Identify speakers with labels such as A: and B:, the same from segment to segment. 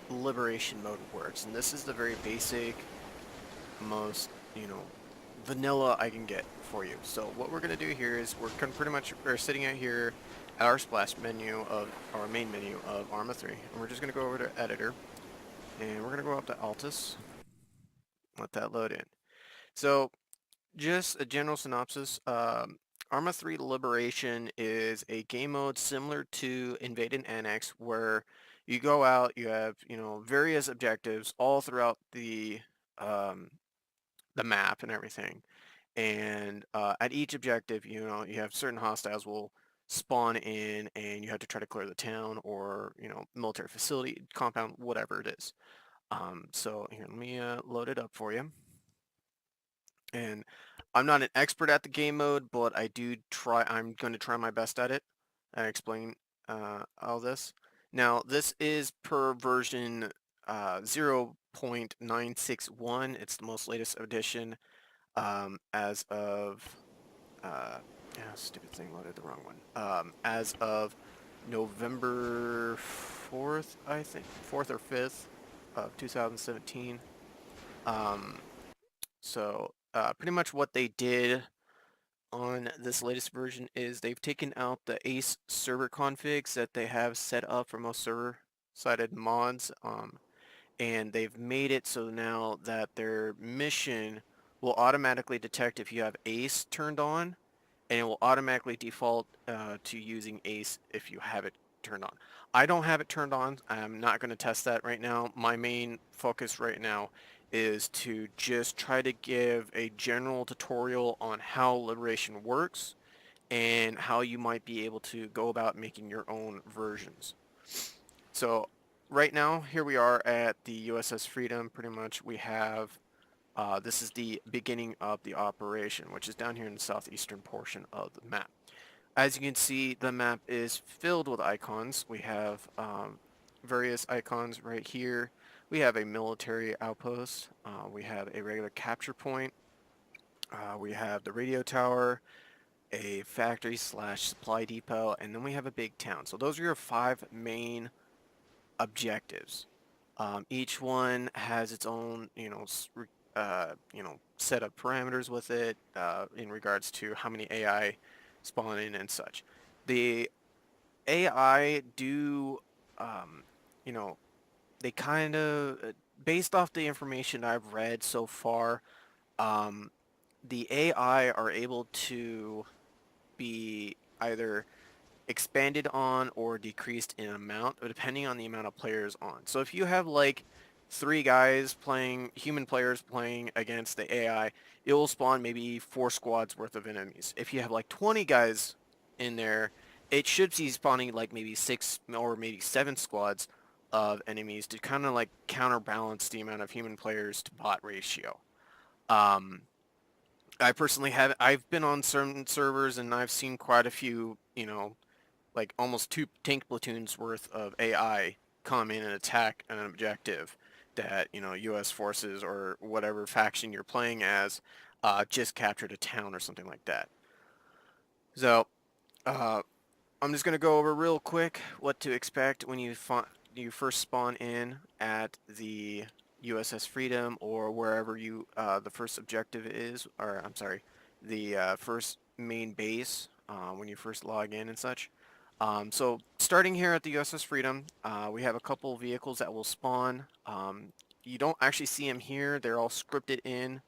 A: liberation mode works, and this is the very basic, most, vanilla I can get for you. So what we're going to do here is we're sitting out here at our splash menu of our main menu of ARMA 3, and we're just going to go over to editor, and we're going to go up to Altus, let that load in. So just a general synopsis. ARMA 3 Liberation is a game mode similar to Invade and Annex, where you go out, you have, various objectives all throughout um, the map and everything. And at each objective, you have certain hostiles will spawn in, and you have to try to clear the town or, military facility, compound, whatever it is. So here, let me load it up for you. And I'm not an expert at the game mode, but I'm going to try my best at it and explain all this. Now, this is per version 0.961. It's the most latest edition as of, stupid thing loaded the wrong one. As of November 4th, I think, 4th or 5th of 2017. Um, so pretty much what they did on this latest version is they've taken out the ACE server configs that they have set up for most server-sided mods, and they've made it so now that their mission will automatically detect if you have ACE turned on, and it will automatically default to using ACE if you have it turned on. I don't have it turned on. I'm not going to test that right now. My main focus right now is to just try to give a general tutorial on how Liberation works and how you might be able to go about making your own versions. So right now, here we are at the USS Freedom. Pretty much we have, this is the beginning of the operation, which is down here in the southeastern portion of the map. As you can see, the map is filled with icons. We have various icons right here. We have a military outpost. We have a regular capture point. We have the radio tower, a factory slash supply depot, and then we have a big town. So those are your 5 main objectives. Each one has its own, set of parameters with it in regards to how many AI spawn in and such. The AI do, um, you know, they kind of, based off the information I've read so far, um, the AI are able to be either expanded on or decreased in amount, depending on the amount of players on. So if you have like 3 human players playing against the AI, it will spawn maybe 4 squads worth of enemies. If you have like 20 guys in there, it should be spawning like maybe 6 or maybe 7 squads of enemies to kind of like counterbalance the amount of human players to bot ratio. Um, I personally I've been on certain servers and I've seen quite a few, like almost 2 tank platoons worth of AI come in and attack an objective that, U.S. forces or whatever faction you're playing as just captured a town or something like that. So uh, I'm just gonna go over real quick what to expect when you first spawn in at the USS Freedom or wherever the first objective is, or I'm sorry, the first main base when you first log in and such. So starting here at the USS Freedom, we have a couple vehicles that will spawn. You don't actually see them here. They're all scripted in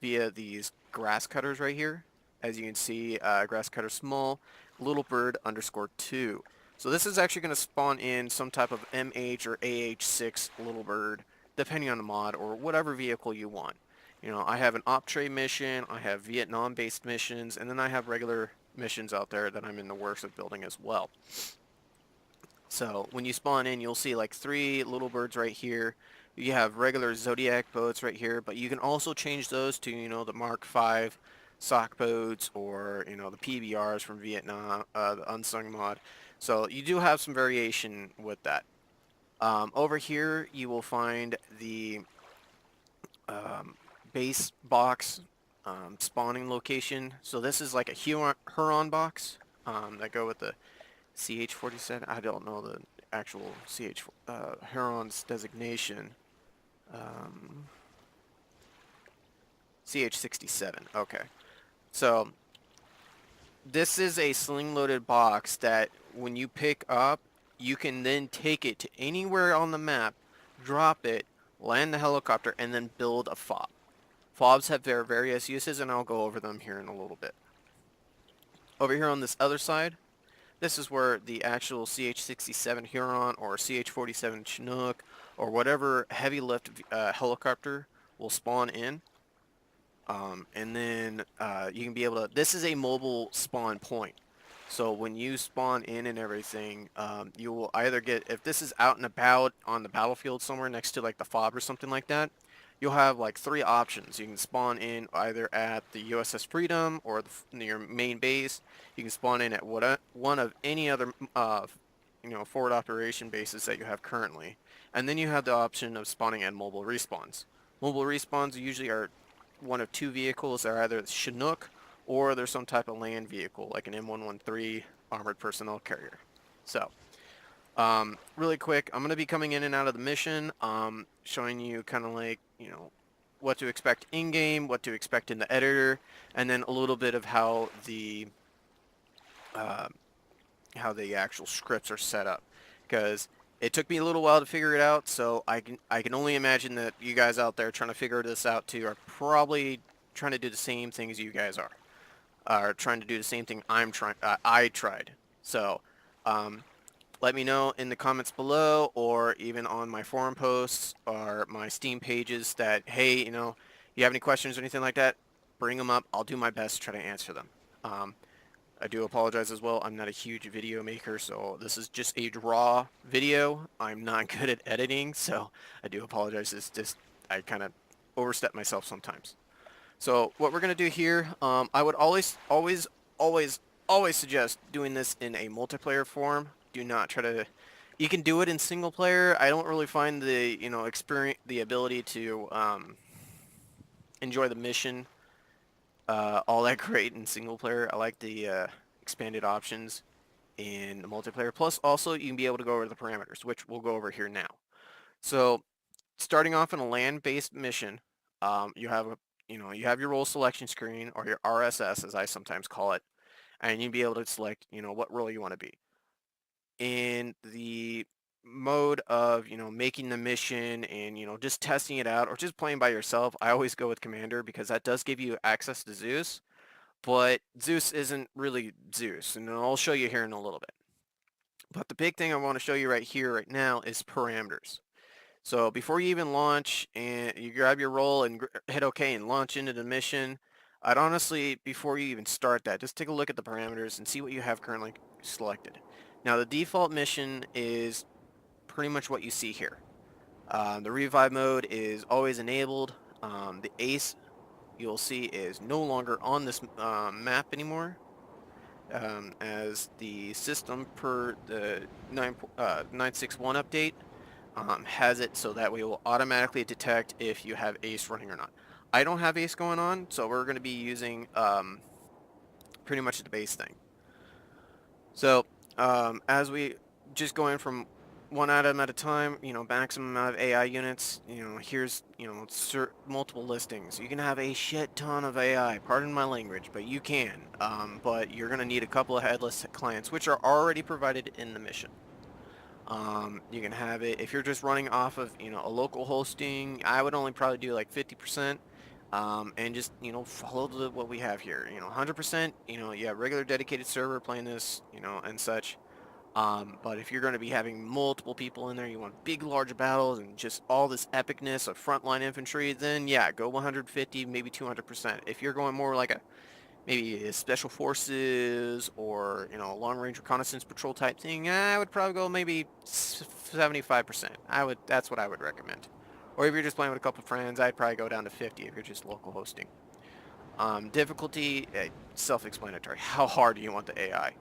A: via these grass cutters right here. As you can see, grass cutter small, little bird underscore 2. So this is actually going to spawn in some type of MH or AH6 little bird, depending on the mod or whatever vehicle you want. I have an op trade mission, I have Vietnam-based missions, and then I have regular missions out there that I'm in the works of building as well. So when you spawn in, you'll see like 3 little birds right here. You have regular Zodiac boats right here, but you can also change those to, the Mark V sock boats or, the PBRs from Vietnam, the Unsung mod. So you do have some variation with that. Over here, you will find the um, base box spawning location. So this is like a Huron box that go with the CH-47. I don't know the actual CH Huron's designation. Um, CH-67. Okay. So this is a sling-loaded box that when you pick up, you can then take it to anywhere on the map, drop it, land the helicopter, and then build a fob. Fobs have their various uses, and I'll go over them here in a little bit. Over here on this other side, this is where the actual CH-67 Huron or CH-47 Chinook or whatever heavy lift helicopter will spawn in. And then you can be able to, this is a mobile spawn point. So when you spawn in and everything, you will either get, if this is out and about on the battlefield somewhere next to like the FOB or something like that, you'll have like 3 options. You can spawn in either at the USS Freedom or your main base. You can spawn in at one of any other forward operation bases that you have currently. And then you have the option of spawning at mobile respawns. Mobile respawns usually are one of 2 vehicles. They're either the Chinook or there's some type of land vehicle like an M113 armored personnel carrier. So, really quick, I'm going to be coming in and out of the mission, showing you kind of like, what to expect in-game, what to expect in the editor, and then a little bit of how the actual scripts are set up. Because it took me a little while to figure it out, so I can only imagine that you guys out there trying to figure this out too are probably trying to do the same thing as you guys are trying to do the same thing I tried. So, let me know in the comments below or even on my forum posts or my Steam pages that, hey, you have any questions or anything like that, bring them up. I'll do my best to try to answer them. I do apologize as well. I'm not a huge video maker, so this is just a raw video. I'm not good at editing, so I do apologize. It's just I kind of overstep myself sometimes. So what we're going to do here, I would always suggest doing this in a multiplayer form. Do not try to, you can do it in single player. I don't really find the, the ability to enjoy the mission all that great in single player. I like the expanded options in the multiplayer. Plus also you can be able to go over the parameters, which we'll go over here now. So starting off in a land-based mission, you have your role selection screen, or your RSS as I sometimes call it, and you'll be able to select, what role you want to be. In the mode of, making the mission and, just testing it out or just playing by yourself, I always go with Commander because that does give you access to Zeus, but Zeus isn't really Zeus, and I'll show you here in a little bit. But the big thing I want to show you right now is parameters. So before you even launch and you grab your role and hit OK and launch into the mission, I'd honestly, before you even start that, just take a look at the parameters and see what you have currently selected. Now the default mission is pretty much what you see here. The revive mode is always enabled. The ace you'll see is no longer on this map anymore. As the system per the 961 update has it so that way it will automatically detect if you have ace running or not. I don't have ace going on, so we're going to be using pretty much the base thing. So as we just going from one item at a time, maximum amount of AI units, here's, multiple listings. You can have a shit ton of AI, pardon my language, but you can. But you're going to need a couple of headless clients, which are already provided in the mission. You can have it, if you're just running off of, a local hosting, I would only probably do like 50%. And just, follow what we have here, 100%, you have regular dedicated server playing this, and such. But if you're going to be having multiple people in there, you want big, large battles and just all this epicness of frontline infantry, then yeah, go 150, maybe 200%. If you're going more like maybe a special forces or, long-range reconnaissance patrol type thing, I would probably go maybe 75%. That's what I would recommend. Or if you're just playing with a couple of friends, I'd probably go down to 50 if you're just local hosting. Difficulty, self-explanatory. How hard do you want the AI?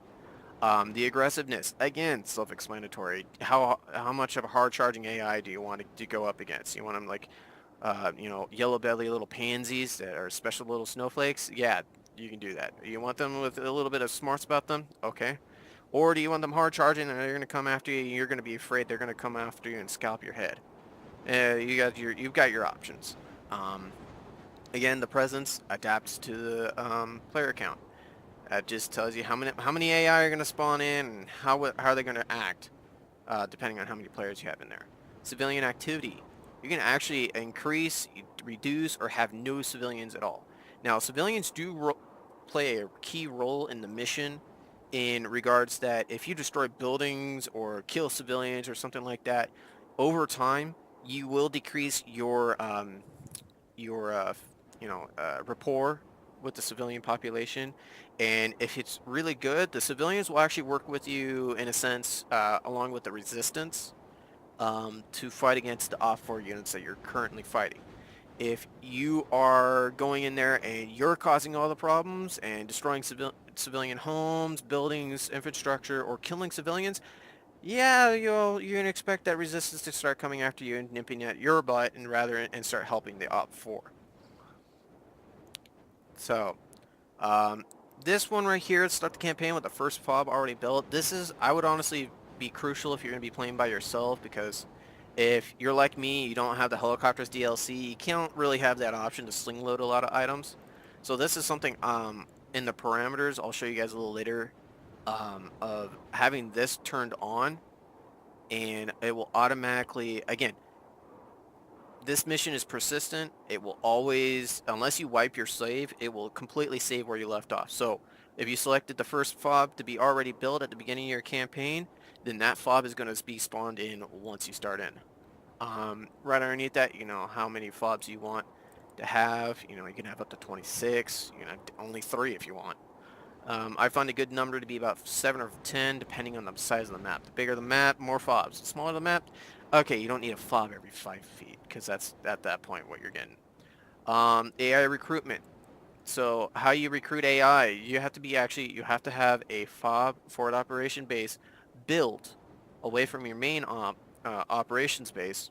A: The aggressiveness, again, self-explanatory. How much of a hard-charging AI do you want to go up against? You want them like, yellow belly little pansies that are special little snowflakes? Yeah, you can do that. You want them with a little bit of smarts about them? Okay. Or do you want them hard charging and they're going to come after you and you're going to be afraid they're going to come after you and scalp your head? You've got your options. Um, Again, the presence adapts to the player count. That just tells you how many AI are going to spawn in and how are they going to act, depending on how many players you have in there. Civilian activity. You can actually increase, reduce, or have no civilians at all. Now, civilians do play a key role in the mission in regards that if you destroy buildings or kill civilians or something like that, over time, you will decrease your rapport with the civilian population. And if it's really good, the civilians will actually work with you in a sense, along with the resistance, to fight against the off-4 units that you're currently fighting. If you are going in there and you're causing all the problems and destroying civilian homes, buildings, infrastructure, or killing civilians, yeah, you're gonna expect that resistance to start coming after you and nipping at your butt and start helping the op 4. So, um, this one right here, start the campaign with the first fob already built. I would honestly be crucial if you're gonna be playing by yourself, because if you're like me, you don't have the helicopters DLC, you can't really have that option to sling load a lot of items. So this is something, in the parameters, I'll show you guys a little later, of having this turned on, and it will automatically, again, this mission is persistent. It will always, unless you wipe your save, it will completely save where you left off. So if you selected the first fob to be already built at the beginning of your campaign, then that fob is going to be spawned in once you start in. Right underneath that, how many fobs you want to have. You can have up to 26, only 3 if you want. I find a good number to be about 7 or 10, depending on the size of the map. The bigger the map, more fobs. The smaller the map, okay, you don't need a fob every 5 feet, because that's at that point what you're getting. AI recruitment. So how you recruit AI, you have to have a fob forward operation base built away from your main operations base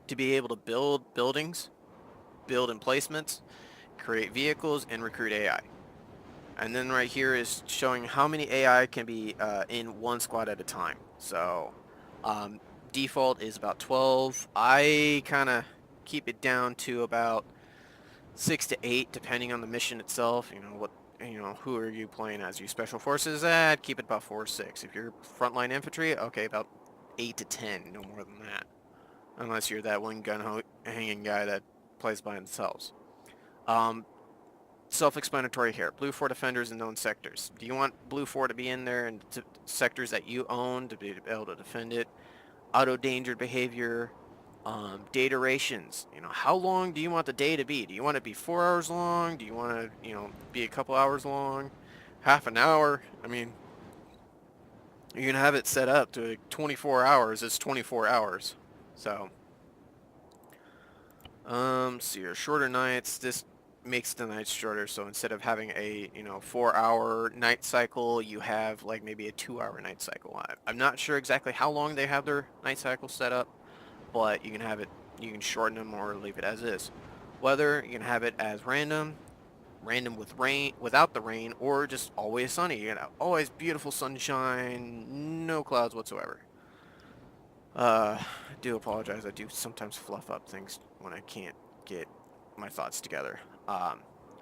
A: to be able to build buildings, build emplacements, create vehicles, and recruit AI. And then right here is showing how many AI can be in one squad at a time. So um, default is about 12. I kind of keep it down to about 6 to 8, depending on the mission itself. Who are you playing as? You special forces? Keep it about 4 or 6. If you're frontline infantry, okay, about 8 to 10, no more than that. Unless you're that one gun hanging guy that plays by themselves. Um, Self-explanatory here. Blue 4 defenders in known sectors. Do you want Blue 4 to be in there in sectors that you own to be able to defend it? Auto-dangered behavior. Day durations. How long do you want the day to be? Do you want it to be 4 hours long? Do you want to, be a couple hours long? Half an hour? I mean, you can have it set up to 24 hours. It's 24 hours. So, see your shorter nights. This makes the nights shorter, so instead of having a 4-hour night cycle, you have like maybe a 2-hour night cycle. I'm not sure exactly how long they have their night cycle set up, but you can shorten them or leave it as is. Weather, you can have it as random with rain, without the rain, or just always sunny. You know, always beautiful sunshine, no clouds whatsoever. I do apologize. I do sometimes fluff up things when I can't get my thoughts together.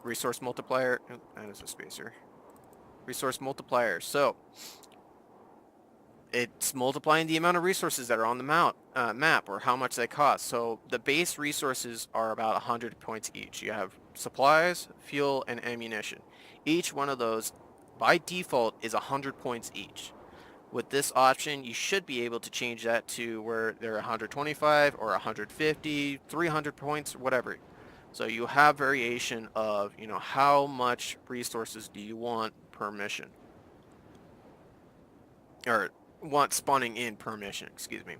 A: Resource multiplier. Oh, that is a spacer. Resource multiplier. So it's multiplying the amount of resources that are on the map, or how much they cost. So the base resources are about 100 points each. You have supplies, fuel, and ammunition. Each one of those, by default, is 100 points each. With this option, you should be able to change that to where they're 125 or 150, 300 points, whatever. So you have variation of, how much resources do you want per mission? Or want spawning in per mission, excuse me.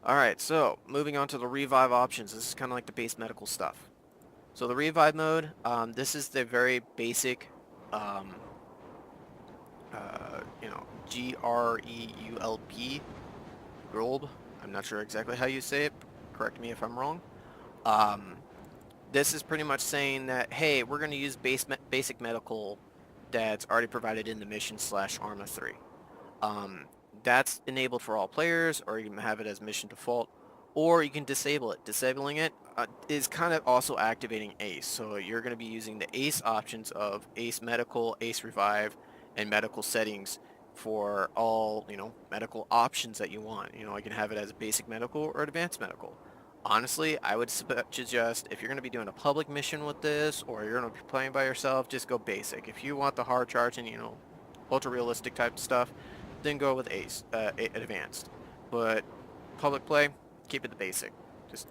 A: Alright, so moving on to the revive options. This is kind of like the base medical stuff. So the revive mode, this is the very basic, GREULB, GRULB. I'm not sure exactly how you say it. Correct me if I'm wrong. This is pretty much saying that, hey, we're going to use basic medical that's already provided in the mission / ARMA 3. Um, that's enabled for all players, or you can have it as mission default, or you can disable it. Disabling it is kind of also activating ACE. So you're going to be using the ACE options of ACE Medical, ACE Revive, and medical settings for all, medical options that you want. You can have it as basic medical or advanced medical. Honestly, I would suggest if you're going to be doing a public mission with this, or you're going to be playing by yourself, just go basic. If you want the hard charging, ultra realistic type stuff, then go with ACE, advanced. But public play, keep it the basic. Just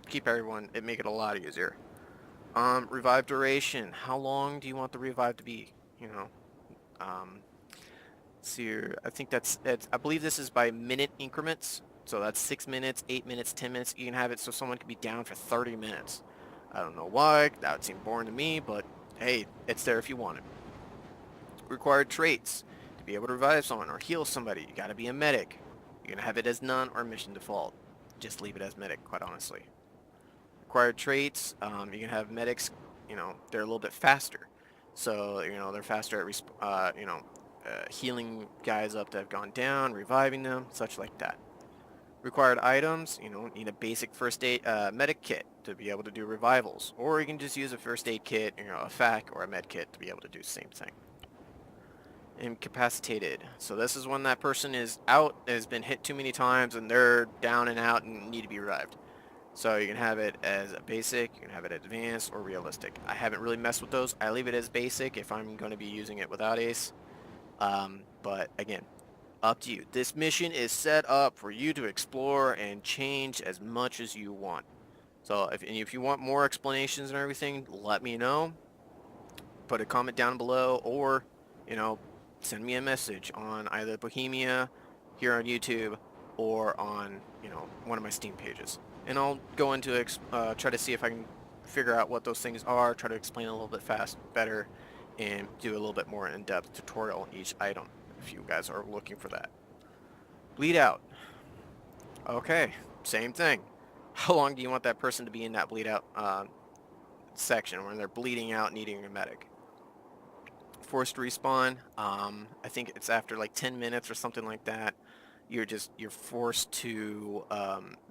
A: keep everyone, make it a lot easier. Revive duration. How long do you want the revive to be? Um, see here. I think I believe this is by minute increments. So that's 6 minutes, 8 minutes, 10 minutes. You can have it so someone can be down for 30 minutes. I don't know why. That would seem boring to me, but hey, it's there if you want it. Required traits. To be able to revive someone or heal somebody, you gotta be a medic. You're gonna have it as none or mission default. Just leave it as medic, quite honestly. Required traits, you can have medics, they're a little bit faster. So, they're faster at, healing guys up that have gone down, reviving them, such like that. Required items, need a basic first aid medic kit to be able to do revivals. Or you can just use a first aid kit, a FAC or a med kit to be able to do the same thing. Incapacitated. So this is when that person is out, has been hit too many times, and they're down and out and need to be revived. So you can have it as a basic, you can have it advanced, or realistic. I haven't really messed with those. I leave it as basic if I'm going to be using it without ACE. But again, up to you. This mission is set up for you to explore and change as much as you want. So if you want more explanations and everything, let me know. Put a comment down below, or, send me a message on either Bohemia here on YouTube or on, one of my Steam pages. And I'll go into try to see if I can figure out what those things are, try to explain a little bit better, and do a little bit more in-depth tutorial on each item if you guys are looking for that. Bleed out. Okay, same thing. How long do you want that person to be in that bleed out section when they're bleeding out needing a medic? Forced respawn. I think it's after like 10 minutes or something like that. You're forced to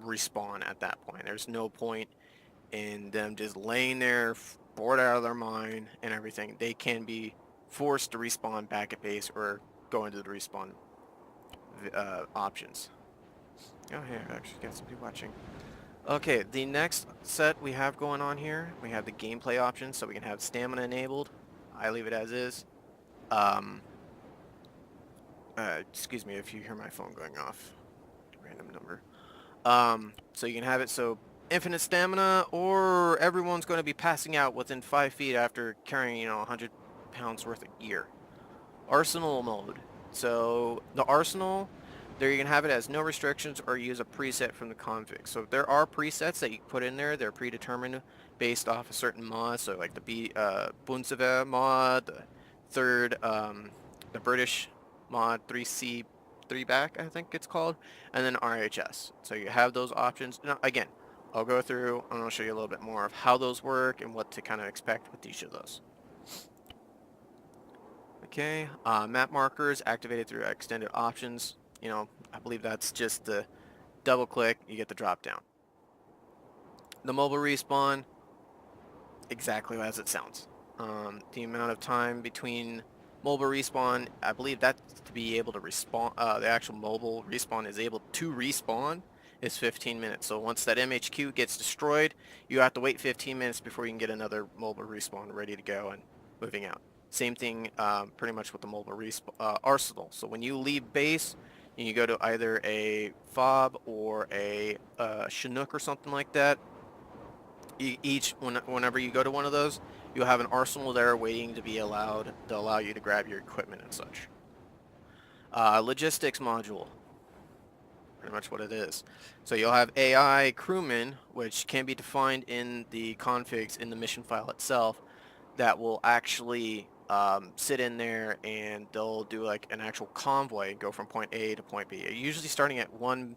A: respawn at that point. There's no point in them just laying there bored out of their mind and everything. They can be forced to respawn back at base or go into the respawn options. Oh, hey, I've actually got somebody watching. Okay, the next set we have going on here, we have the gameplay options, so we can have stamina enabled. I leave it as is. Excuse me if you hear my phone going off. Random number. So you can have it so infinite stamina, or everyone's going to be passing out within 5 feet after carrying, 100 pounds worth of gear. Arsenal mode. So the arsenal, there you can have it as no restrictions or use a preset from the config. So there are presets that you can put in there. They're predetermined based off a certain mod. So like the Bundeswehr mod, the third, the British mod 3C 3 back, I think it's called, and then RHS. So you have those options. Now, again, I'll go through and I'll show you a little bit more of how those work and what to kind of expect with each of those. Okay, map markers activated through extended options. I believe that's just the double click, you get the drop down. The mobile respawn, exactly as it sounds. The amount of time between mobile respawn, I believe that to be able to respawn, the actual mobile respawn is able to respawn is 15 minutes. So once that MHQ gets destroyed, you have to wait 15 minutes before you can get another mobile respawn ready to go and moving out. Same thing pretty much with the mobile arsenal. So when you leave base and you go to either a fob or a Chinook or something like that, whenever you go to one of those, you'll have an arsenal there waiting to be allowed to allow you to grab your equipment and such. Logistics module, pretty much what it is. So you'll have AI crewmen, which can be defined in the configs in the mission file itself, that will actually sit in there and they'll do like an actual convoy and go from point A to point B. Usually starting at one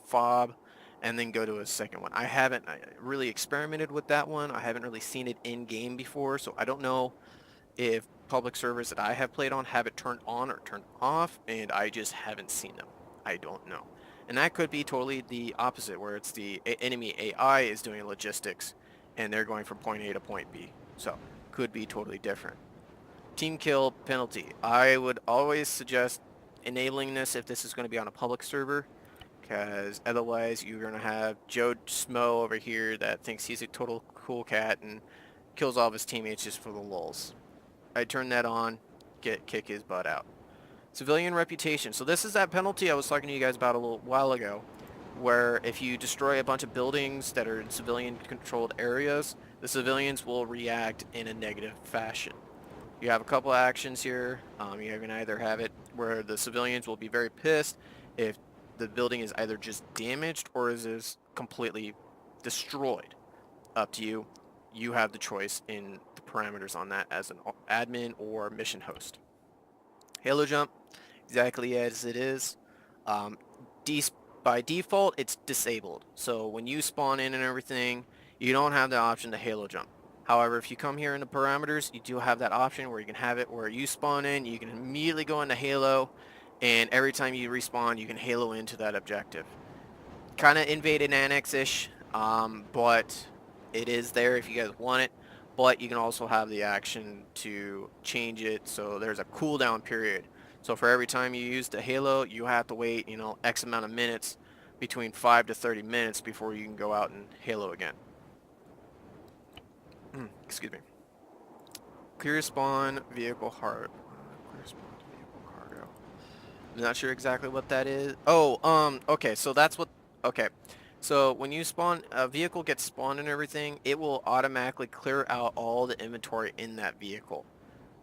A: fob and then go to a second one. I haven't really experimented with that one. I haven't really seen it in game before, so I don't know if public servers that I have played on have it turned on or turned off, and I just haven't seen them. I don't know. And that could be totally the opposite, where it's the enemy AI is doing logistics, and they're going from point A to point B. So, could be totally different. Team kill penalty. I would always suggest enabling this if this is going to be on a public server, because otherwise you're going to have Joe Smo over here that thinks he's a total cool cat and kills all of his teammates just for the lulz. I turn that on, kick his butt out. Civilian reputation. So this is that penalty I was talking to you guys about a little while ago, where if you destroy a bunch of buildings that are in civilian-controlled areas, the civilians will react in a negative fashion. You have a couple of actions here. You can either have it where the civilians will be very pissed if the building is either just damaged or is completely destroyed. Up to you. You have the choice in the parameters on that as an admin or mission host. Halo jump, exactly as it is. Um, by default, it's disabled. So when you spawn in and everything, you don't have the option to halo jump. However, if you come here in the parameters, you do have that option where you can have it where you spawn in, you can immediately go into halo, and every time you respawn, you can halo into that objective. Kind of invade and annex-ish, but it is there if you guys want it. But you can also have the action to change it, so there's a cooldown period. So for every time you use the halo, you have to wait, X amount of minutes, between 5 to 30 minutes before you can go out and halo again. Excuse me. Clear spawn vehicle cargo. I'm not sure exactly what that is. Oh, okay, so that's what, okay. So when you spawn, a vehicle gets spawned and everything, it will automatically clear out all the inventory in that vehicle.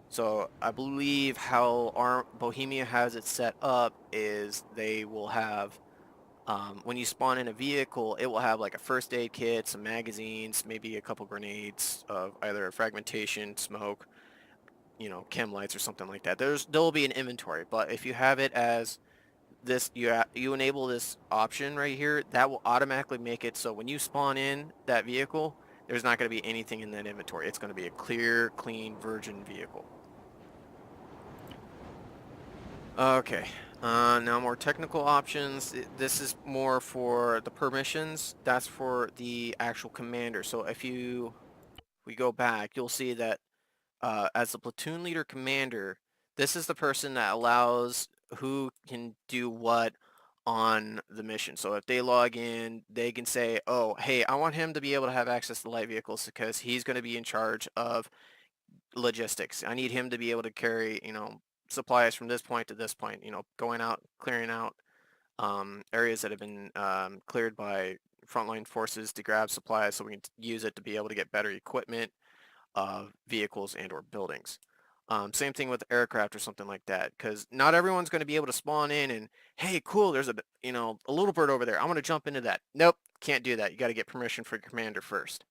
A: So I believe how Bohemia has it set up is they will have, when you spawn in a vehicle, it will have like a first aid kit, some magazines, maybe a couple grenades of either fragmentation, smoke, chem lights or something like that. There'll be an inventory, but if you have it as this, you enable this option right here, that will automatically make it so when you spawn in that vehicle, there's not going to be anything in that inventory. It's going to be a clear, clean, virgin vehicle. Okay, now more technical options. This is more for the permissions. That's for the actual commander. So if we go back, you'll see that as the platoon leader commander, this is the person that allows who can do what on the mission. So if they log in, they can say, oh, hey, I want him to be able to have access to light vehicles because he's going to be in charge of logistics. I need him to be able to carry, supplies from this point to this point, going out, clearing out areas that have been cleared by frontline forces to grab supplies so we can use it to be able to get better equipment of vehicles and or buildings. Same thing with aircraft or something like that, because not everyone's going to be able to spawn in and, hey, cool, there's a little bird over there. I'm going to jump into that. Nope, can't do that. You got to get permission from your commander first.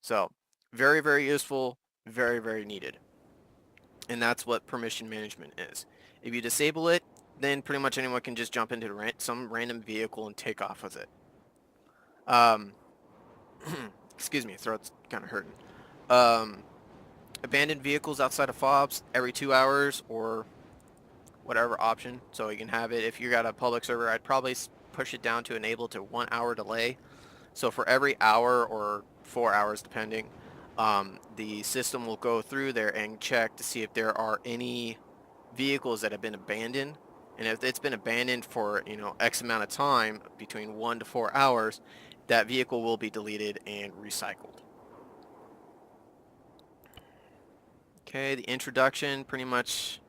A: So very, very useful, very, very needed. And that's what permission management is. If you disable it, then pretty much anyone can just jump into some random vehicle and take off with it. Excuse me, throat's kind of hurting. Abandoned vehicles outside of FOBs every 2 hours or whatever option. So you can have it, if you got a public server, I'd probably push it down to enable to 1 hour delay. So for every hour or 4 hours depending, the system will go through there and check to see if there are any vehicles that have been abandoned. And if it's been abandoned for, X amount of time, between 1 to 4 hours, that vehicle will be deleted and recycled. Okay, the introduction, pretty much,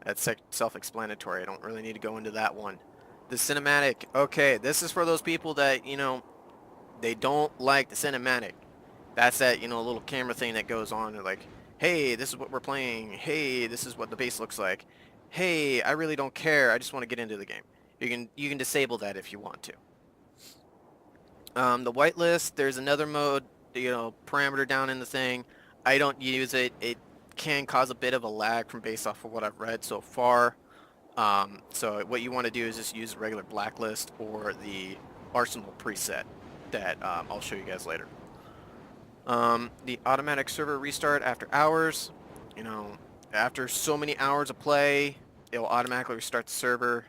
A: that's self-explanatory. I don't really need to go into that one. The cinematic, okay, this is for those people that, they don't like the cinematic. That's that, little camera thing that goes on. They're like, hey, this is what we're playing. Hey, this is what the base looks like. Hey, I really don't care. I just want to get into the game. You can disable that if you want to. The whitelist, there's another mode, parameter down in the thing. I don't use it. It can cause a bit of a lag from based off of what I've read so far. So what you want to do is just use the regular blacklist or the arsenal preset that I'll show you guys later. The automatic server restart after hours, after so many hours of play, it will automatically restart the server,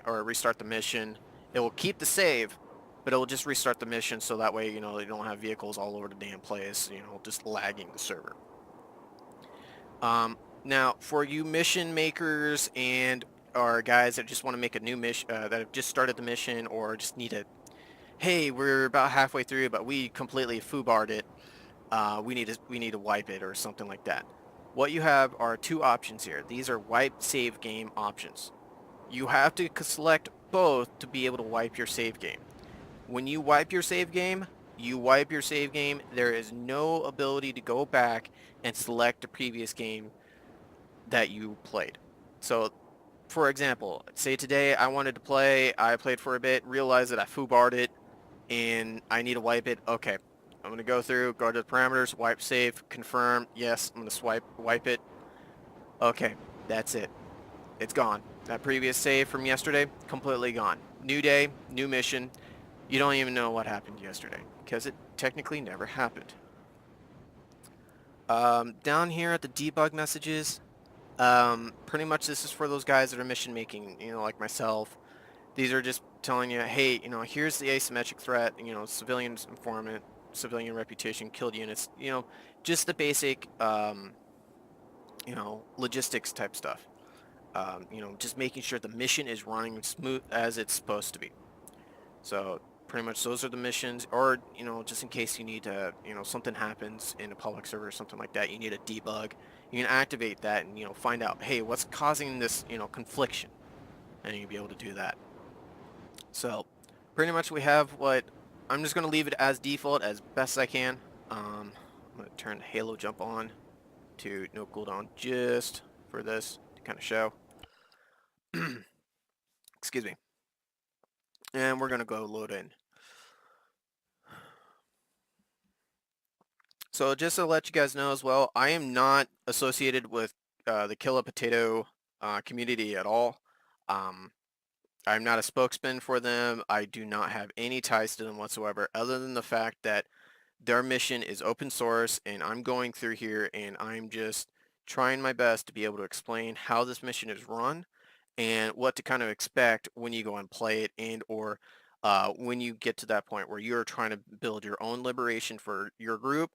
A: or restart the mission. It will keep the save, but it will just restart the mission so that way, you don't have vehicles all over the damn place, just lagging the server. Now, for you mission makers and or guys that just want to make a new mission, that have just started the mission or just need to, hey, we're about halfway through, but we completely foobarred it. We need to wipe it or something like that. What you have are two options here. These are wipe save game options. You have to select both to be able to wipe your save game. When you wipe your save game, you wipe your save game. There is no ability to go back and select the previous game that you played. So, for example, say today I wanted to play, I played for a bit, realized that I foobarred it, and I need to wipe it. Okay, I'm going to go through, go to the parameters, wipe save, confirm, yes, I'm going to wipe it. Okay, that's it. It's gone. That previous save from yesterday, completely gone. New day, new mission. You don't even know what happened yesterday because it technically never happened. Down here at the debug messages, pretty much this is for those guys that are mission making, like myself. These are just telling you, hey, here's the asymmetric threat, civilian informant, civilian reputation, killed units, just the basic, logistics type stuff. Just making sure the mission is running smooth as it's supposed to be. So pretty much those are the missions, or, just in case you need to, something happens in a public server or something like that, you need a debug, you can activate that and, find out, hey, what's causing this, confliction, and you'll be able to do that. So pretty much we have what, I'm just going to leave it as default as best I can. I'm going to turn Halo Jump on to no cooldown just for this to kind of show. Excuse me. And we're going to go load in. So just to let you guys know as well, I am not associated with the KillahPotatoe community at all. I'm not a spokesman for them. I do not have any ties to them whatsoever, other than the fact that their mission is open source, and I'm going through here and I'm just trying my best to be able to explain how this mission is run and what to kind of expect when you go and play it, and or when you get to that point where you're trying to build your own liberation for your group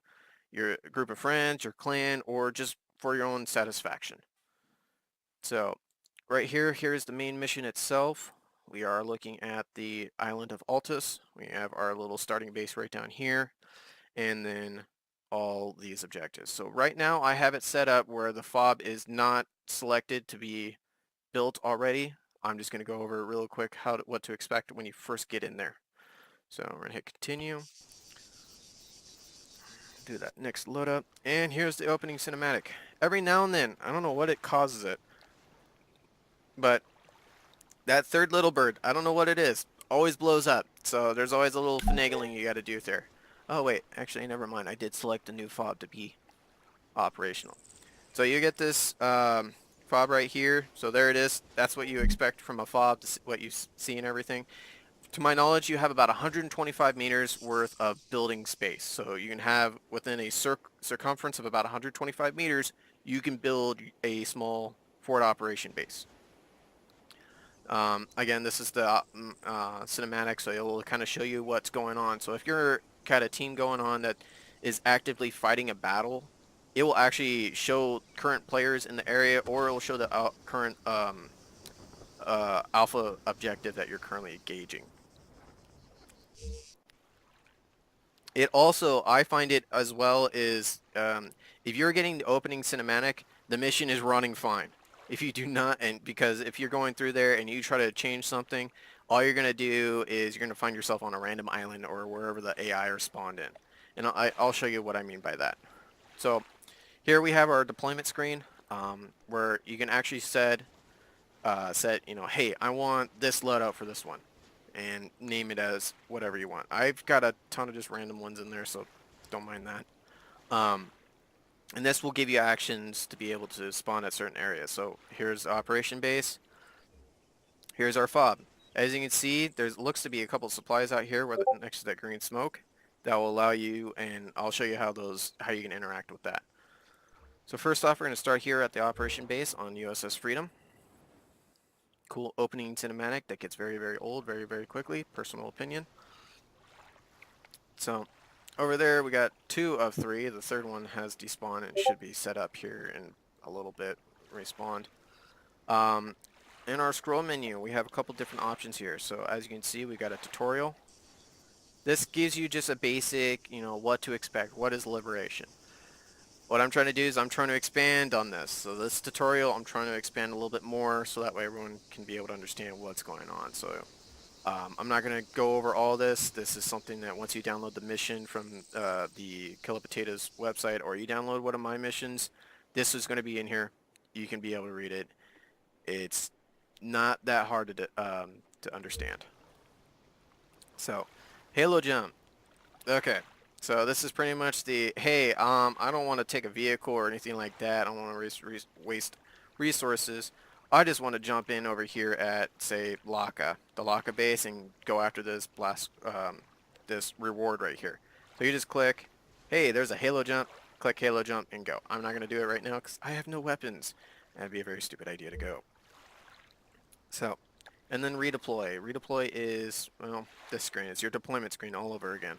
A: of friends, your clan, or just for your own satisfaction. So right here's the main mission itself. We are looking at the island of Altus. We have our little starting base right down here, and then all these objectives. So right now I have it set up where the fob is not selected to be built already. I'm just going to go over real quick what to expect when you first get in there. So we're going to hit continue. Do that next load up, and here's the opening cinematic. Every now and then, I don't know what it causes it, but that third little bird, I don't know what it is, always blows up. So there's always a little finagling you got to do there. Oh wait, actually never mind. I did select a new fob to be operational. So you get this fob right here. So there it is. That's what you expect from a fob, what you see and everything. To my knowledge, you have about 125 meters worth of building space. So you can have within a circumference of about 125 meters, you can build a small forward operation base. Again, this is the cinematic, so it will kind of show you what's going on. So if you're kind of team going on that is actively fighting a battle, it will actually show current players in the area, or it will show the current alpha objective that you're currently engaging. It also, I find it as well, is if you're getting the opening cinematic, the mission is running fine. If you do not, and because if you're going through there and you try to change something, all you're going to do is you're going to find yourself on a random island or wherever the AI are spawned in. And I'll show you what I mean by that. So here we have our deployment screen, where you can actually set, hey, I want this loadout for this one, and name it as whatever you want. I've got a ton of just random ones in there, so don't mind that. And this will give you actions to be able to spawn at certain areas. So here's the operation base. Here's our fob. As you can see, there looks to be a couple of supplies out here next to that green smoke that will allow you, and I'll show you how you can interact with that. So first off, we're going to start here at the operation base on USS Freedom. Cool opening cinematic that gets very, very old very, very quickly. Personal opinion. So over there we got 2 of 3. The third one has despawned and should be set up here in a little bit. Respawned. In our scroll menu, we have a couple different options here. So as you can see, we got a tutorial. This gives you just a basic, what to expect. What is liberation? What I'm trying to do is I'm trying to expand on this. So this tutorial, I'm trying to expand a little bit more so that way everyone can be able to understand what's going on. So I'm not going to go over all this. This is something that once you download the mission from the KillahPotatoe's website, or you download one of my missions, this is going to be in here. You can be able to read it. It's not that hard to understand. So, Halo Jump. Okay, so this is pretty much the, hey, I don't want to take a vehicle or anything like that. I don't want to waste resources. I just want to jump in over here at, say, the Laka base, and go after this this reward right here. So you just click, hey, there's a Halo Jump, click Halo Jump, and go. I'm not going to do it right now because I have no weapons. That'd be a very stupid idea to go. So, and then redeploy. Redeploy is, well, this screen. It's your deployment screen all over again.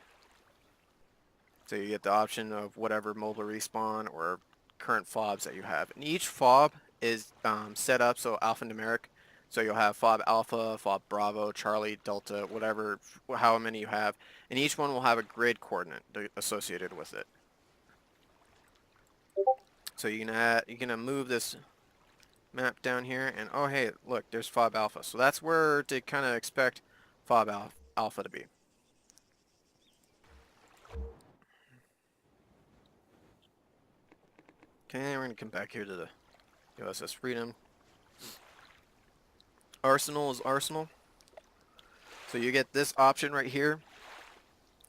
A: So you get the option of whatever mobile respawn or current fobs that you have. And each fob is set up so alphanumeric. So you'll have fob alpha, fob bravo, Charlie, delta, whatever, how many you have. And each one will have a grid coordinate associated with it. So you can move this map down here, and oh hey, look, there's fob alpha. So that's where to kind of expect fob alpha to be. Okay, we're gonna come back here to the USS Freedom. Arsenal is Arsenal. So you get this option right here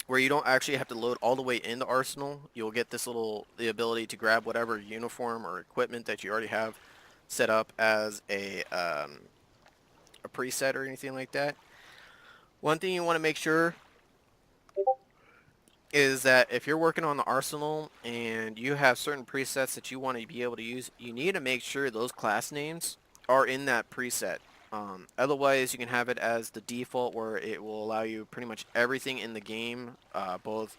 A: where you don't actually have to load all the way into Arsenal. You'll get this the ability to grab whatever uniform or equipment that you already have set up as a preset or anything like that. One thing you want to make sure is that if you're working on the Arsenal and you have certain presets that you want to be able to use, you need to make sure those class names are in that preset. Otherwise, you can have it as the default where it will allow you pretty much everything in the game, both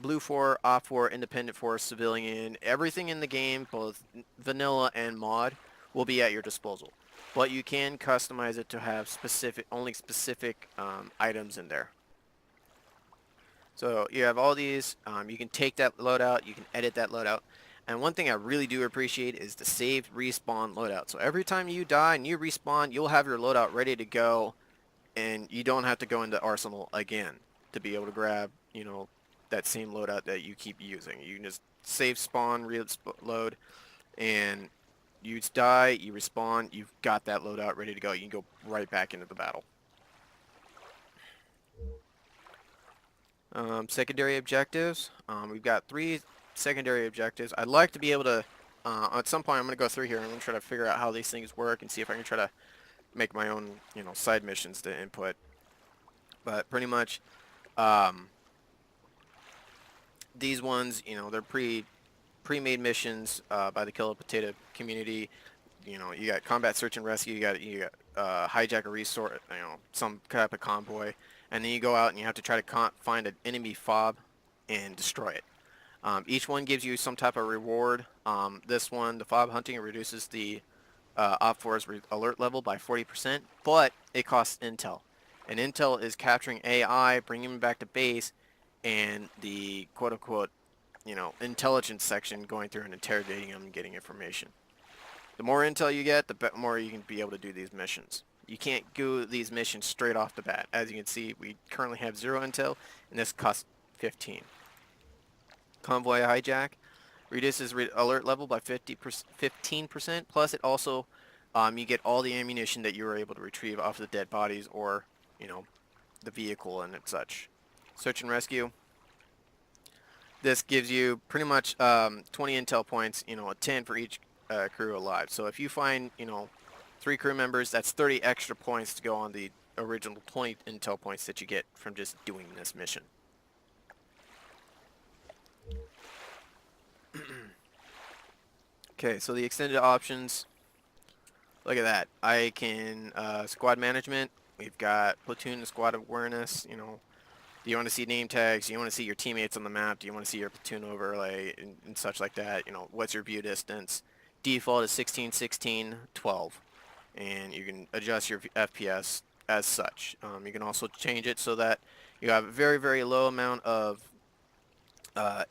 A: Blue 4, Op 4, Independent Force, Civilian, everything in the game, both vanilla and mod, will be at your disposal. But you can customize it to have only specific items in there. So you have all these, you can take that loadout, you can edit that loadout. And one thing I really do appreciate is the save respawn loadout. So every time you die and you respawn, you'll have your loadout ready to go, and you don't have to go into Arsenal again to be able to grab, that same loadout that you keep using. You can just save spawn, reload, and you die, you respawn, you've got that loadout ready to go. You can go right back into the battle. Secondary objectives. We've got 3 secondary objectives. I'd like to be able to, at some point I'm going to go through here and I'm going to try to figure out how these things work and see if I can try to make my own, side missions to input. But pretty much, these ones, they're pre-made missions by the KillahPotatoe community. You got combat search and rescue, you got hijack a resource, some type of convoy, and then you go out and you have to try to find an enemy fob and destroy it. Each one gives you some type of reward. This one, the fob hunting, reduces the Op 4's alert level by 40%, but it costs intel. And intel is capturing AI, bringing them back to base, and the quote-unquote, intelligence section going through and interrogating them and getting information. The more intel you get, the more you can be able to do these missions. You can't do these missions straight off the bat. As you can see, we currently have 0 intel, and this costs 15. Convoy hijack reduces alert level by 15%, plus it also, you get all the ammunition that you were able to retrieve off the dead bodies or, the vehicle and such. Search and rescue. This gives you pretty much 20 intel points, 10 for each crew alive. So if you find, 3 crew members, that's 30 extra points to go on the original 20 intel points that you get from just doing this mission. Okay, so the extended options, look at that. I can, squad management, we've got platoon and squad awareness, you know, do you want to see name tags? Do you want to see your teammates on the map? Do you want to see your platoon overlay and such like that? You know, what's your view distance? Default is 16, 16, 12. And you can adjust your FPS as such. You can also change it so that you have a very, very low amount of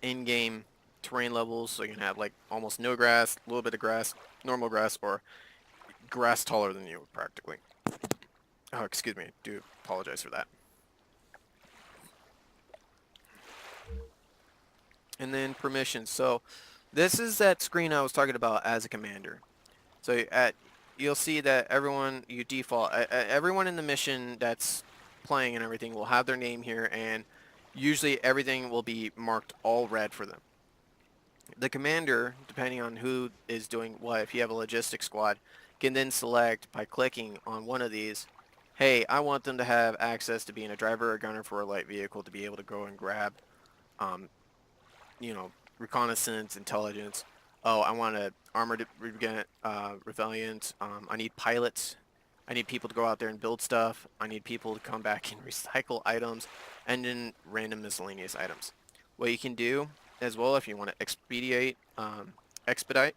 A: in-game terrain levels. So you can have like almost no grass, a little bit of grass, normal grass, or grass taller than you practically. Oh, excuse me. Do apologize for that. And then permissions. So this is that screen I was talking about as a commander. So you'll see that everyone you default everyone in the mission that's playing and everything will have their name here, and usually everything will be marked all red for them. The commander, depending on who is doing what, if you have a logistics squad, can then select by clicking on one of these, hey, I want them to have access to being a driver or gunner for a light vehicle to be able to go and grab um, you know, reconnaissance, intelligence. Oh, I want to armored rebellions. I need pilots. I need people to go out there and build stuff. I need people to come back and recycle items, and then random miscellaneous items. What you can do as well, if you want to expedite,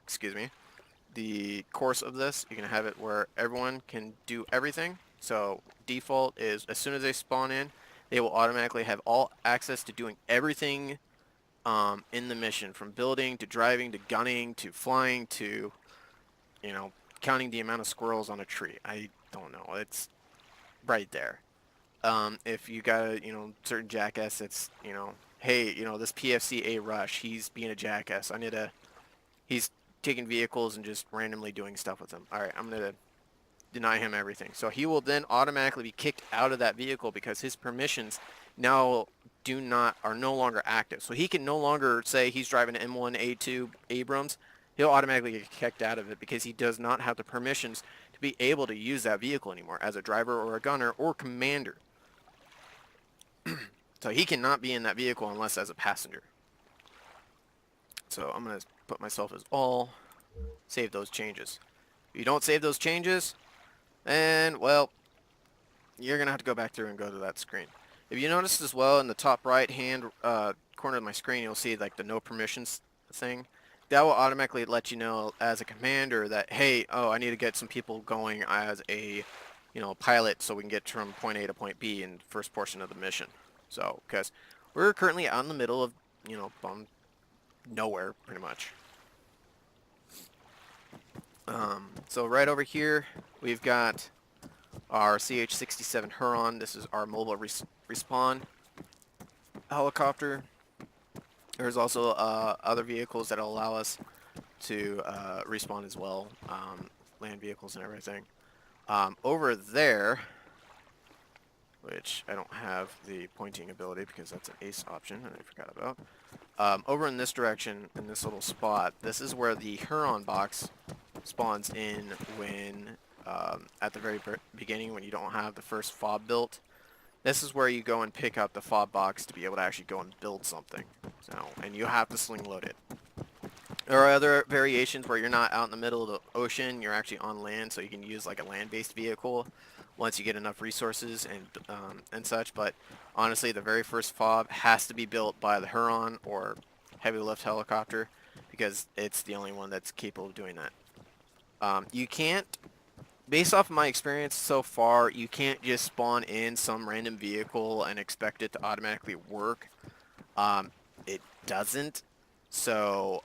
A: excuse me, the course of this, you can have it where everyone can do everything. So default is as soon as they spawn in, they will automatically have all access to doing everything in the mission, from building to driving to gunning to flying to, you know, counting the amount of squirrels on a tree. I don't know. It's right there. If you got a, you know, certain jackass that's, you know, hey, you know, this PFC A Rush, he's being a jackass. He's taking vehicles and just randomly doing stuff with them. All right, I'm going to deny him everything. So he will then automatically be kicked out of that vehicle because his permissions now are no longer active. So he can no longer say he's driving an M1A2 Abrams. He'll automatically get kicked out of it because he does not have the permissions to be able to use that vehicle anymore as a driver or a gunner or commander. So he cannot be in that vehicle unless as a passenger. So I'm going to put myself as all, save those changes. If you don't save those changes, and well, you're going to have to go back through and go to that screen. If you notice as well in the top right hand corner of my screen, you'll see like the no permissions thing. That will automatically let you know as a commander that, hey, oh, I need to get some people going as a, you know, pilot so we can get from point A to point B in the first portion of the mission. So, because we're currently out in the middle of, you know, nowhere pretty much. So right over here, we've got our CH-67 Huron. This is our mobile respawn helicopter. There's also other vehicles that allow us to respawn as well, land vehicles and everything. Over there, which I don't have the pointing ability because that's an ace option and I forgot about. Over in this direction, in this little spot, this is where the Huron box spawns in when, at the very beginning, when you don't have the first fob built. This is where you go and pick up the fob box to be able to actually go and build something. So, and you have to sling load it. There are other variations where you're not out in the middle of the ocean, you're actually on land, so you can use like a land-based vehicle once you get enough resources and such. But honestly, the very first fob has to be built by the Huron or heavy lift helicopter because it's the only one that's capable of doing that. You can't, based off of my experience so far, you can't just spawn in some random vehicle and expect it to automatically work. It doesn't. So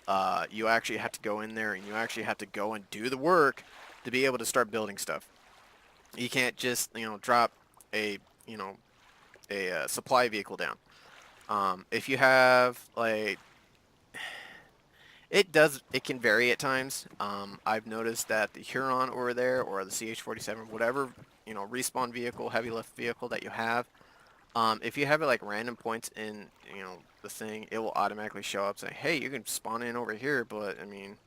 A: you actually have to go in there and you actually have to go and do the work to be able to start building stuff. You can't just, you know, drop a, you know, a supply vehicle down. If you have like, it can vary at times. I've noticed that the Huron over there or the CH-47, whatever, you know, respawn vehicle, heavy lift vehicle that you have, if you have it like random points in, you know, the thing, it will automatically show up saying, hey, you can spawn in over here, but I mean,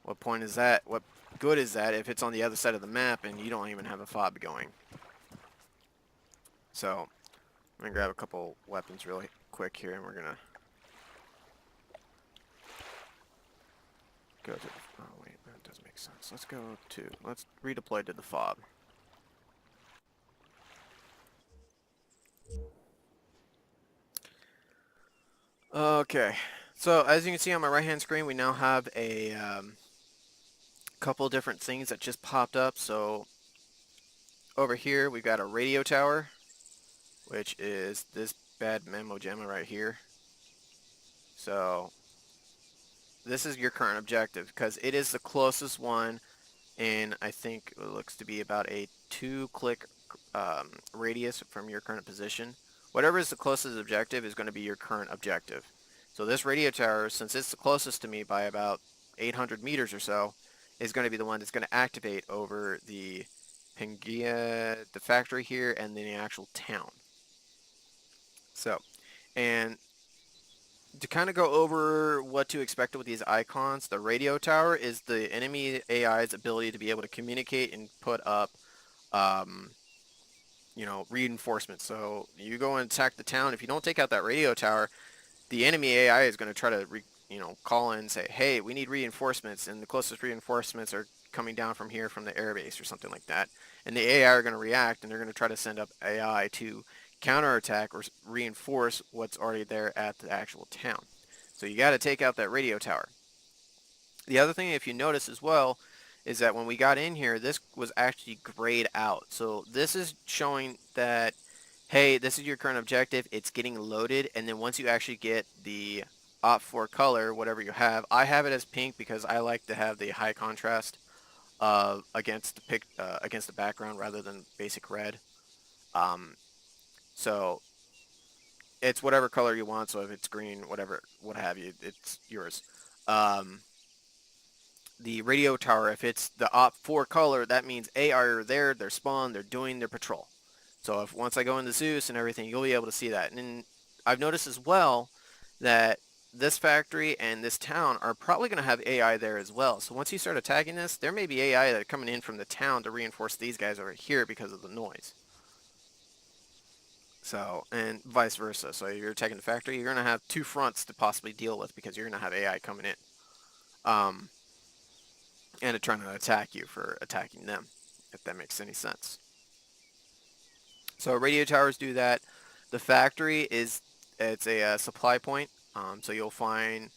A: what point is that? What good is that if it's on the other side of the map and you don't even have a fob going? So, I'm going to grab a couple weapons really quick here and we're going to go to, oh wait, that doesn't make sense. Let's redeploy to the fob. Okay, so as you can see on my right hand screen, we now have a couple different things that just popped up. So over here, we've got a radio tower, which is this bad mammo jamma right here. So this is your current objective because it is the closest one, and I think it looks to be about a 2-click radius from your current position. Whatever is the closest objective is going to be your current objective. So this radio tower, since it's the closest to me by about 800 meters or so, is going to be the one that's going to activate over the Pangaea, the factory here, and then the actual town. So, and to kind of go over what to expect with these icons, the radio tower is the enemy AI's ability to be able to communicate and put up, reinforcements. So you go and attack the town. If you don't take out that radio tower, the enemy AI is going to try to, call in and say, hey, we need reinforcements, and the closest reinforcements are coming down from here from the airbase or something like that. And the AI are going to react, and they're going to try to send up AI to counterattack or reinforce what's already there at the actual town. So you got to take out that radio tower. The other thing, if you notice as well, is that when we got in here, this was actually grayed out. So this is showing that, hey, this is your current objective. It's getting loaded, and then once you actually get the Op4 color, whatever you have, I have it as pink because I like to have the high contrast against the background rather than basic red. So it's whatever color you want. So if it's green, whatever, what have you, it's yours. The radio tower, if it's the Op4 color, that means AI are there, they're spawned, they're doing their patrol. So if once I go into Zeus and everything, you'll be able to see that. And I've noticed as well that this factory and this town are probably going to have AI there as well. So once you start attacking this, there may be AI that are coming in from the town to reinforce these guys over here because of the noise. So, and vice versa. So if you're attacking the factory, you're going to have two fronts to possibly deal with because you're going to have AI coming in. And trying to attack you for attacking them, if that makes any sense. So radio towers do that. The factory it's a supply point. So you'll find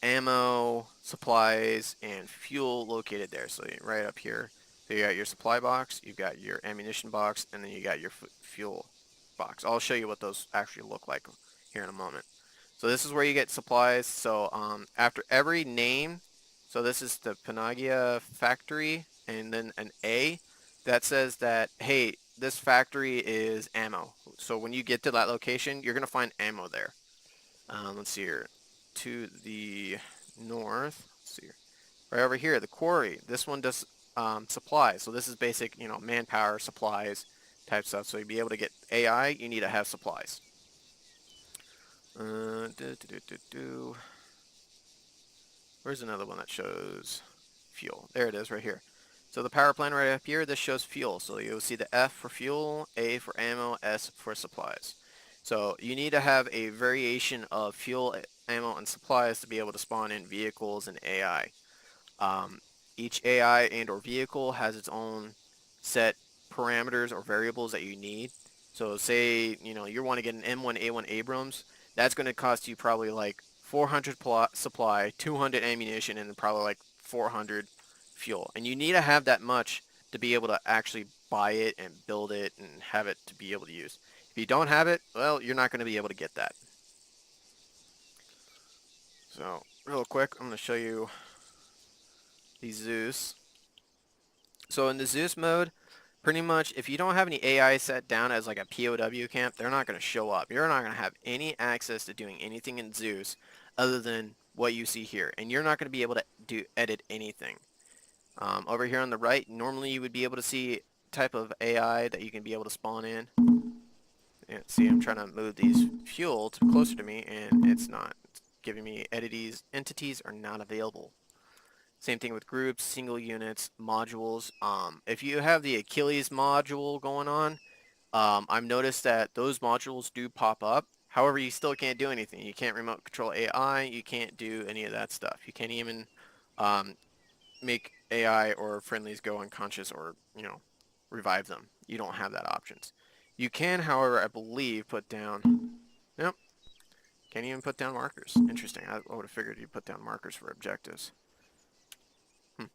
A: ammo, supplies, and fuel located there. So right up here. So you got your supply box, you've got your ammunition box, and then you got your fuel box. I'll show you what those actually look like here in a moment. So this is where you get supplies. So after every name, so this is the Pangaea factory, and then an A that says that, hey, this factory is ammo. So when you get to that location, you're going to find ammo there. Let's see here. To the north, let's see here. Right over here, the quarry. This one does supplies. So this is basic, manpower, supplies type stuff. So you'll be able to get AI, you need to have supplies. Where's another one that shows fuel? There it is right here. So the power plant right up here, this shows fuel. So you'll see the F for fuel, A for ammo, S for supplies. So you need to have a variation of fuel, ammo, and supplies to be able to spawn in vehicles and AI. Each AI and or vehicle has its own set parameters or variables that you need. So say, you want to get an M1A1 Abrams, that's going to cost you probably like 400 supply, 200 ammunition, and probably like 400 fuel. And you need to have that much to be able to actually buy it and build it and have it to be able to use. If you don't have it, well, you're not going to be able to get that. So real quick, I'm going to show you the Zeus. So in the Zeus mode, pretty much if you don't have any AI set down as like a POW camp, they're not going to show up. You're not going to have any access to doing anything in Zeus other than what you see here. And you're not going to be able to edit anything. Over here on the right, normally you would be able to see type of AI that you can be able to spawn in. And see, I'm trying to move these fuel closer to me, and it's not. It's giving me entities are not available. Same thing with groups, single units, modules. If you have the Achilles module going on, I've noticed that those modules do pop up. However, you still can't do anything. You can't remote control AI. You can't do any of that stuff. You can't even um, make AI or friendlies go unconscious or, revive them. You don't have that options. You can, however, I believe, put down, nope, can't even put down markers. Interesting. I would have figured you'd put down markers for objectives. Hmm.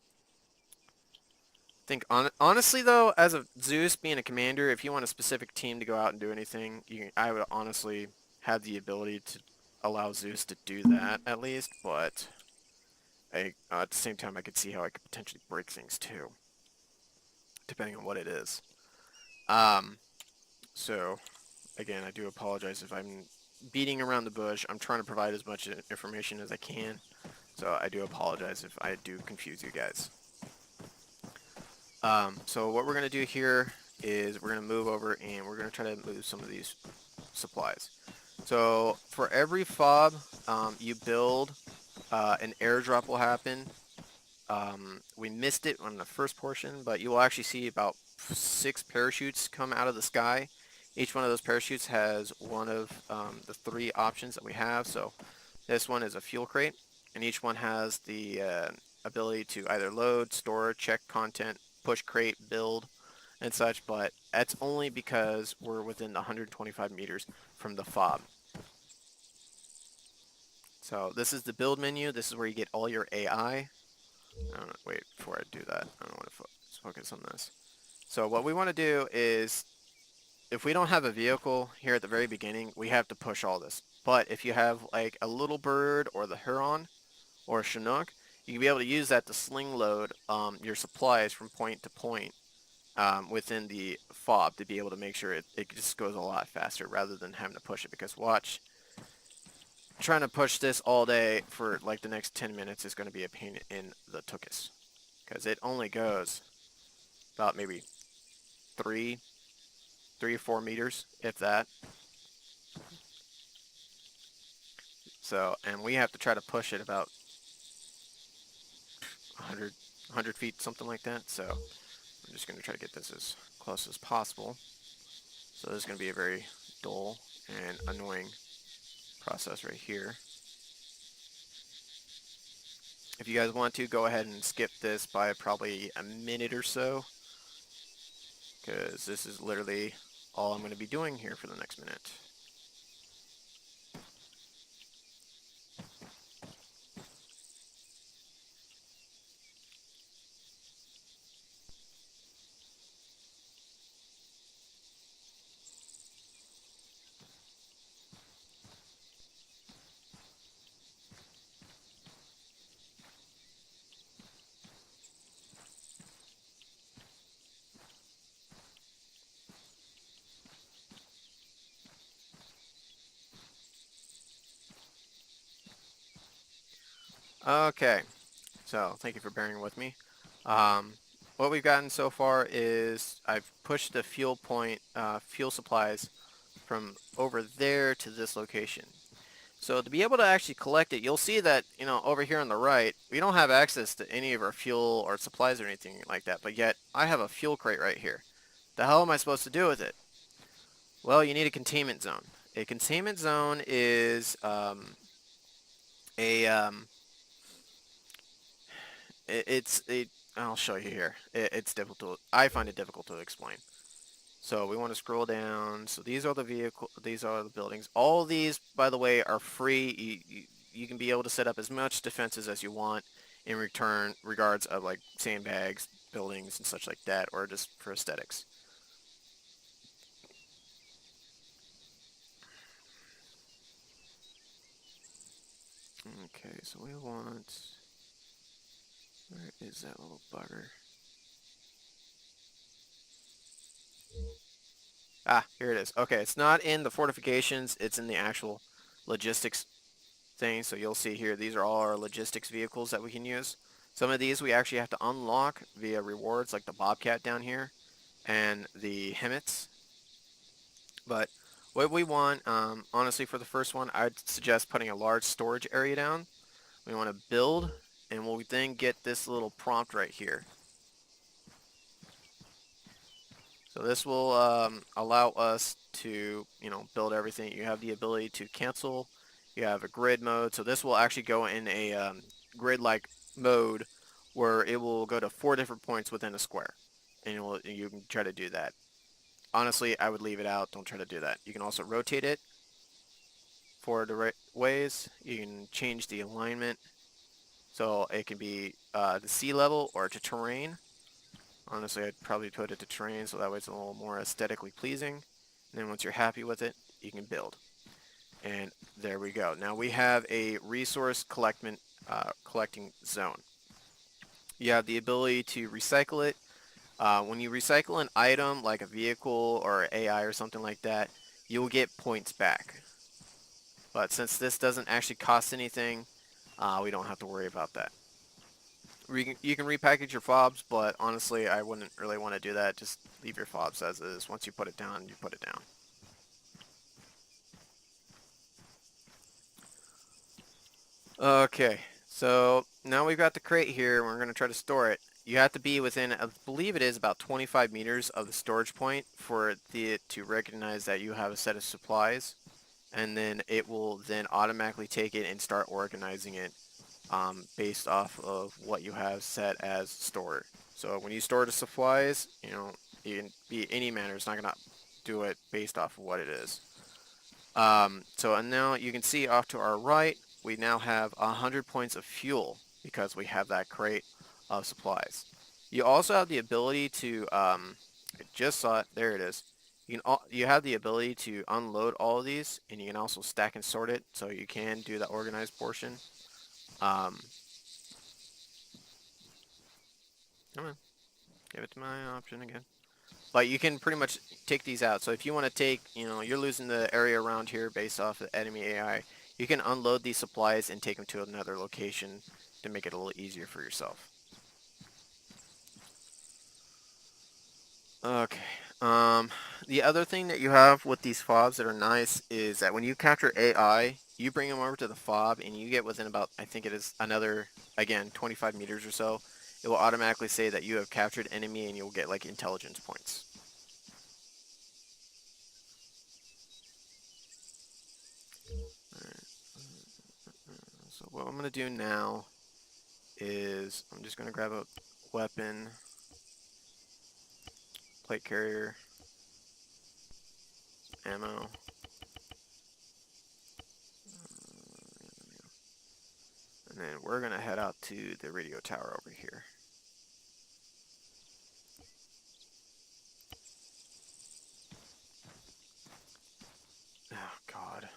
A: Honestly though, as a Zeus being a commander, if you want a specific team to go out and do anything, I would honestly have the ability to allow Zeus to do that at least, but at the same time I could see how I could potentially break things too, depending on what it is. Um, so again, I do apologize if I'm beating around the bush. I'm trying to provide as much information as I can, so I do apologize if I do confuse you guys. So what we're going to do here is we're going to move over and we're going to try to move some of these supplies. So for every fob you build, an airdrop will happen. We missed it on the first portion, but you will actually see about 6 parachutes come out of the sky. Each one of those parachutes has one of the 3 options that we have. So this one is a fuel crate, and each one has the ability to either load, store, check content, push crate, build, and such, but that's only because we're within the 125 meters from the fob. So this is the build menu. This is where you get all your AI. I don't know, wait, before I do that, I don't want to focus on this. So what we want to do is, if we don't have a vehicle here at the very beginning, we have to push all this. But if you have like a little bird or the Huron or a Chinook, you can be able to use that to sling load your supplies from point to point within the fob to be able to make sure it just goes a lot faster rather than having to push it. Because watch, trying to push this all day for like the next 10 minutes is going to be a pain in the tuchus. Because it only goes about maybe 3 or 4 meters, if that. So, and we have to try to push it about 100 feet, something like that. So I'm just going to try to get this as close as possible. So this is going to be a very dull and annoying process right here. If you guys want to, go ahead and skip this by probably a minute or so, because this is literally all I'm going to be doing here for the next minute. Okay, so thank you for bearing with me. What we've gotten so far is I've pushed the fuel fuel supplies from over there to this location. So to be able to actually collect it, you'll see that, over here on the right, we don't have access to any of our fuel or supplies or anything like that, but yet I have a fuel crate right here. The hell am I supposed to do with it? Well, you need a containment zone. A containment zone is a it's a I'll show you here. It's difficult. I find it difficult to explain. So we want to scroll down. So these are the these are the buildings. All these, by the way, are free. You can be able to set up as much defenses as you want in regards of like sandbags, buildings, and such like that, or just for aesthetics. Okay, so we want, where is that little bugger? Ah, here it is. Okay, it's not in the fortifications, it's in the actual logistics thing. So you'll see here, these are all our logistics vehicles that we can use. Some of these we actually have to unlock via rewards, like the Bobcat down here and the Hemets. But what we want, honestly, for the first one, I'd suggest putting a large storage area down. We want to build, and we'll then get this little prompt right here. So this will allow us to, build everything. You have the ability to cancel. You have a grid mode. So this will actually go in a grid-like mode where it will go to 4 different points within a square, and you can try to do that. Honestly, I would leave it out. Don't try to do that. You can also rotate it 4 ways. You can change the alignment, so it can be the sea level or to terrain. Honestly, I'd probably put it to terrain, so that way it's a little more aesthetically pleasing. And then once you're happy with it, you can build. And there we go. Now we have a resource collecting zone. You have the ability to recycle it. When you recycle an item like a vehicle or AI or something like that, you'll get points back. But since this doesn't actually cost anything, we don't have to worry about that. You can repackage your fobs, but honestly, I wouldn't really want to do that. Just leave your fobs as is. Once you put it down, you put it down. Okay, so now we've got the crate here. We're going to try to store it. You have to be within, I believe it is about 25 meters of the storage point for it to recognize that you have a set of supplies, and then it will then automatically take it and start organizing it based off of what you have set as stored. So when you store the supplies, you can be any manner. It's not going to do it based off of what it is. And now you can see off to our right, we now have 100 points of fuel because we have that crate of supplies. You also have the ability to, I just saw it, there it is. You have the ability to unload all of these, and you can also stack and sort it, so you can do the organized portion. Come on, give it to my option again. But you can pretty much take these out. So if you want to take, you're losing the area around here based off of enemy AI, you can unload these supplies and take them to another location to make it a little easier for yourself. Okay. The other thing that you have with these fobs that are nice is that when you capture AI, you bring them over to the fob and you get within about, I think it is another, again, 25 meters or so. It will automatically say that you have captured enemy and you'll get like intelligence points. So what I'm going to do now is I'm just going to grab a weapon, plate carrier, ammo. And then we're going to head out to the radio tower over here. Oh, God.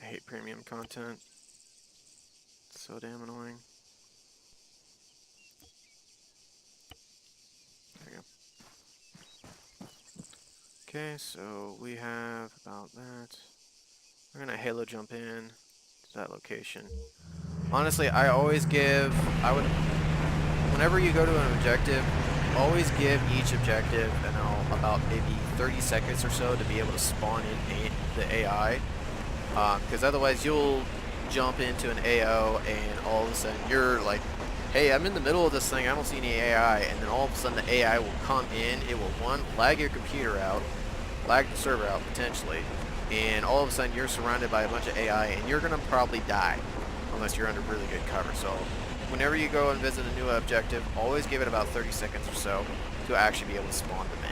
A: I hate premium content. It's so damn annoying. There we go. Okay, so we have about that. We're gonna halo jump in to that location. Honestly, whenever you go to an objective, always give each objective, about maybe 30 seconds or so to be able to spawn in the AI. Because otherwise you'll jump into an AO and all of a sudden you're like, hey, I'm in the middle of this thing, I don't see any AI, and then all of a sudden the AI will come in, it will lag your computer out, lag the server out potentially, and all of a sudden you're surrounded by a bunch of AI and you're going to probably die unless you're under really good cover. So whenever you go and visit a new objective, always give it about 30 seconds or so to actually be able to spawn them in.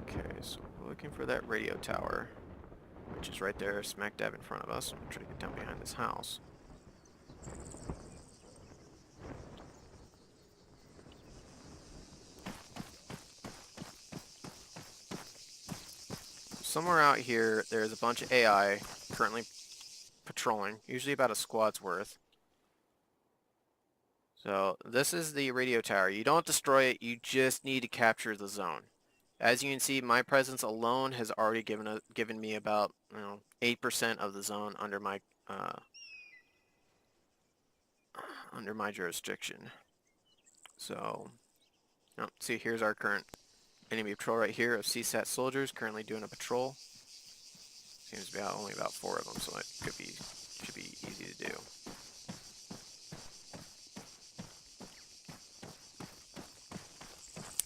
A: Okay, so we're looking for that radio tower, which is right there, smack dab in front of us. I'm going to try to get down behind this house. Somewhere out here, there's a bunch of AI currently patrolling, usually about a squad's worth. So this is the radio tower. You don't destroy it, you just need to capture the zone. As you can see, my presence alone has already given me about 8% of the zone under my jurisdiction. So, see, here's our current enemy patrol right here of CSAT soldiers currently doing a patrol. Seems to be only about 4 of them, so it should be easy to do.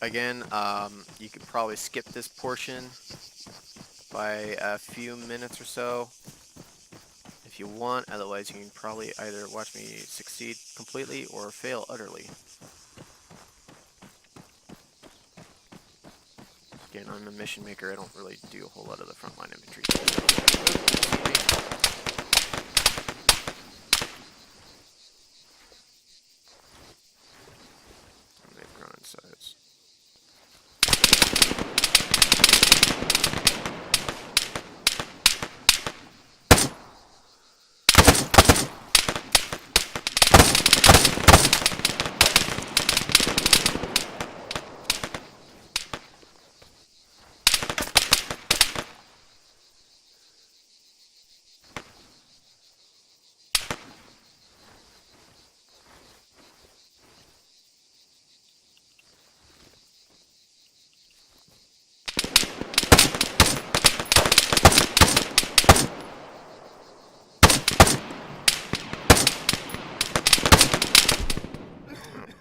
A: again, you could probably skip this portion by a few minutes or so if you want. Otherwise, you can probably either watch me succeed completely or fail utterly. Again, I'm a mission maker. I don't really do a whole lot of the frontline infantry. They've grown in size.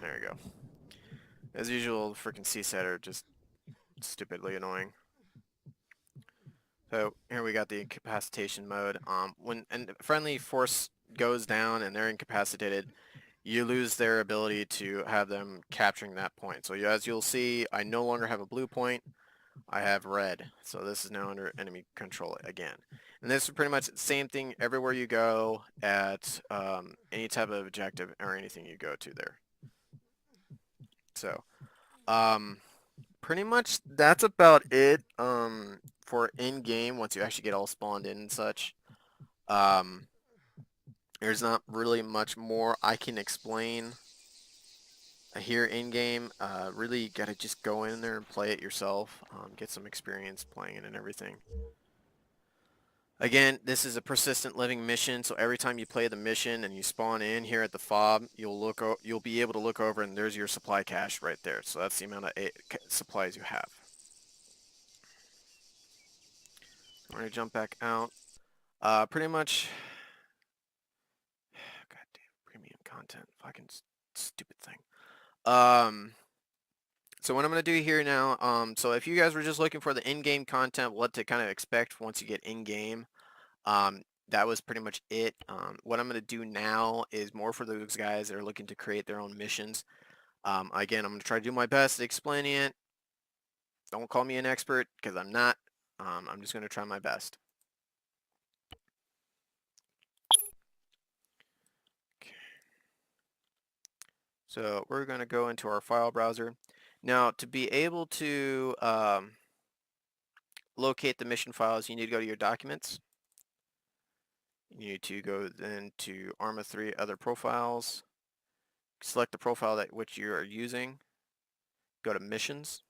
A: There you go. As usual, the freaking CSAT are just stupidly annoying. So here we got the incapacitation mode. When a friendly force goes down and they're incapacitated, you lose their ability to have them capturing that point. So as you'll see, I no longer have a blue point. I have red. So this is now under enemy control again. And this is pretty much the same thing everywhere you go at any type of objective or anything you go to there. So pretty much that's about it for in-game once you actually get all spawned in and such. There's not really much more I can explain here in-game. Really you gotta just go in there and play it yourself, get some experience playing it and everything. Again, this is a persistent living mission, so every time you play the mission and you spawn in here at the fob, you'll be able to look over and there's your supply cache right there. So that's the amount of supplies you have. I'm gonna jump back out. Pretty much. Goddamn premium content, fucking stupid thing. So what I'm gonna do here now. So if you guys were just looking for the in-game content, what to kind of expect once you get in-game, that was pretty much it. What I'm gonna do now is more for those guys that are looking to create their own missions. Again, I'm gonna try to do my best at explaining it. Don't call me an expert because I'm not. I'm just gonna try my best. So we're going to go into our file browser. Now, to be able to locate the mission files, you need to go to your documents. You need to go then to ARMA 3 other profiles. Select the profile that which you are using. Go to missions.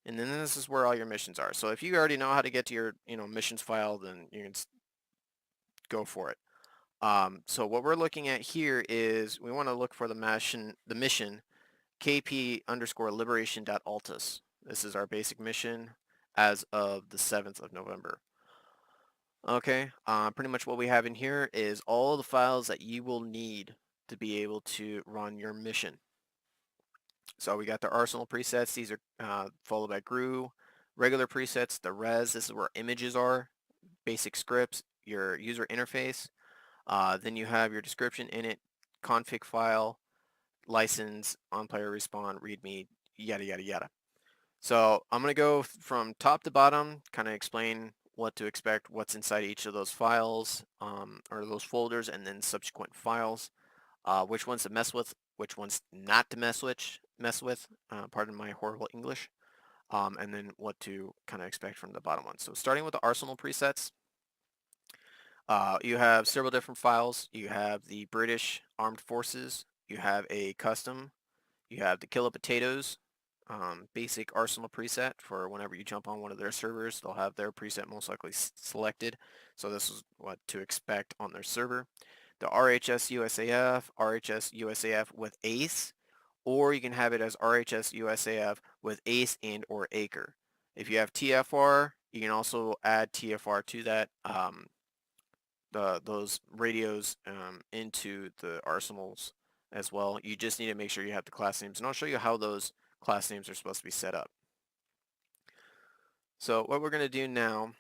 A: And then this is where all your missions are. So if you already know how to get to your missions file, then you can go for it. So what we're looking at here is we want to look for the mission KP_liberation.altus. This is our basic mission as of the 7th of November. Okay, pretty much what we have in here is all the files that you will need to be able to run your mission. So we got the arsenal presets. These are followed by GRU, regular presets, the res. This is where images are, basic scripts, your user interface. Then you have your description in it, config file, license, on-player respawn, readme, yada, yada, yada. So I'm going to go from top to bottom, kind of explain what to expect, what's inside each of those files or those folders, and then subsequent files, which ones to mess with, which ones not to mess with, pardon my horrible English, and then what to kind of expect from the bottom one. So starting with the arsenal presets, you have several different files. You have the British Armed Forces, you have a custom, you have the KillahPotatoes, basic arsenal preset for whenever you jump on one of their servers. They'll have their preset most likely selected. So this is what to expect on their server. The RHS USAF with ACE, or you can have it as RHS USAF with ACE and or Acre. If you have TFR, you can also add TFR to that. Those radios into the arsenals as well. You just need to make sure you have the class names, and I'll show you how those class names are supposed to be set up. So what we're going to do now,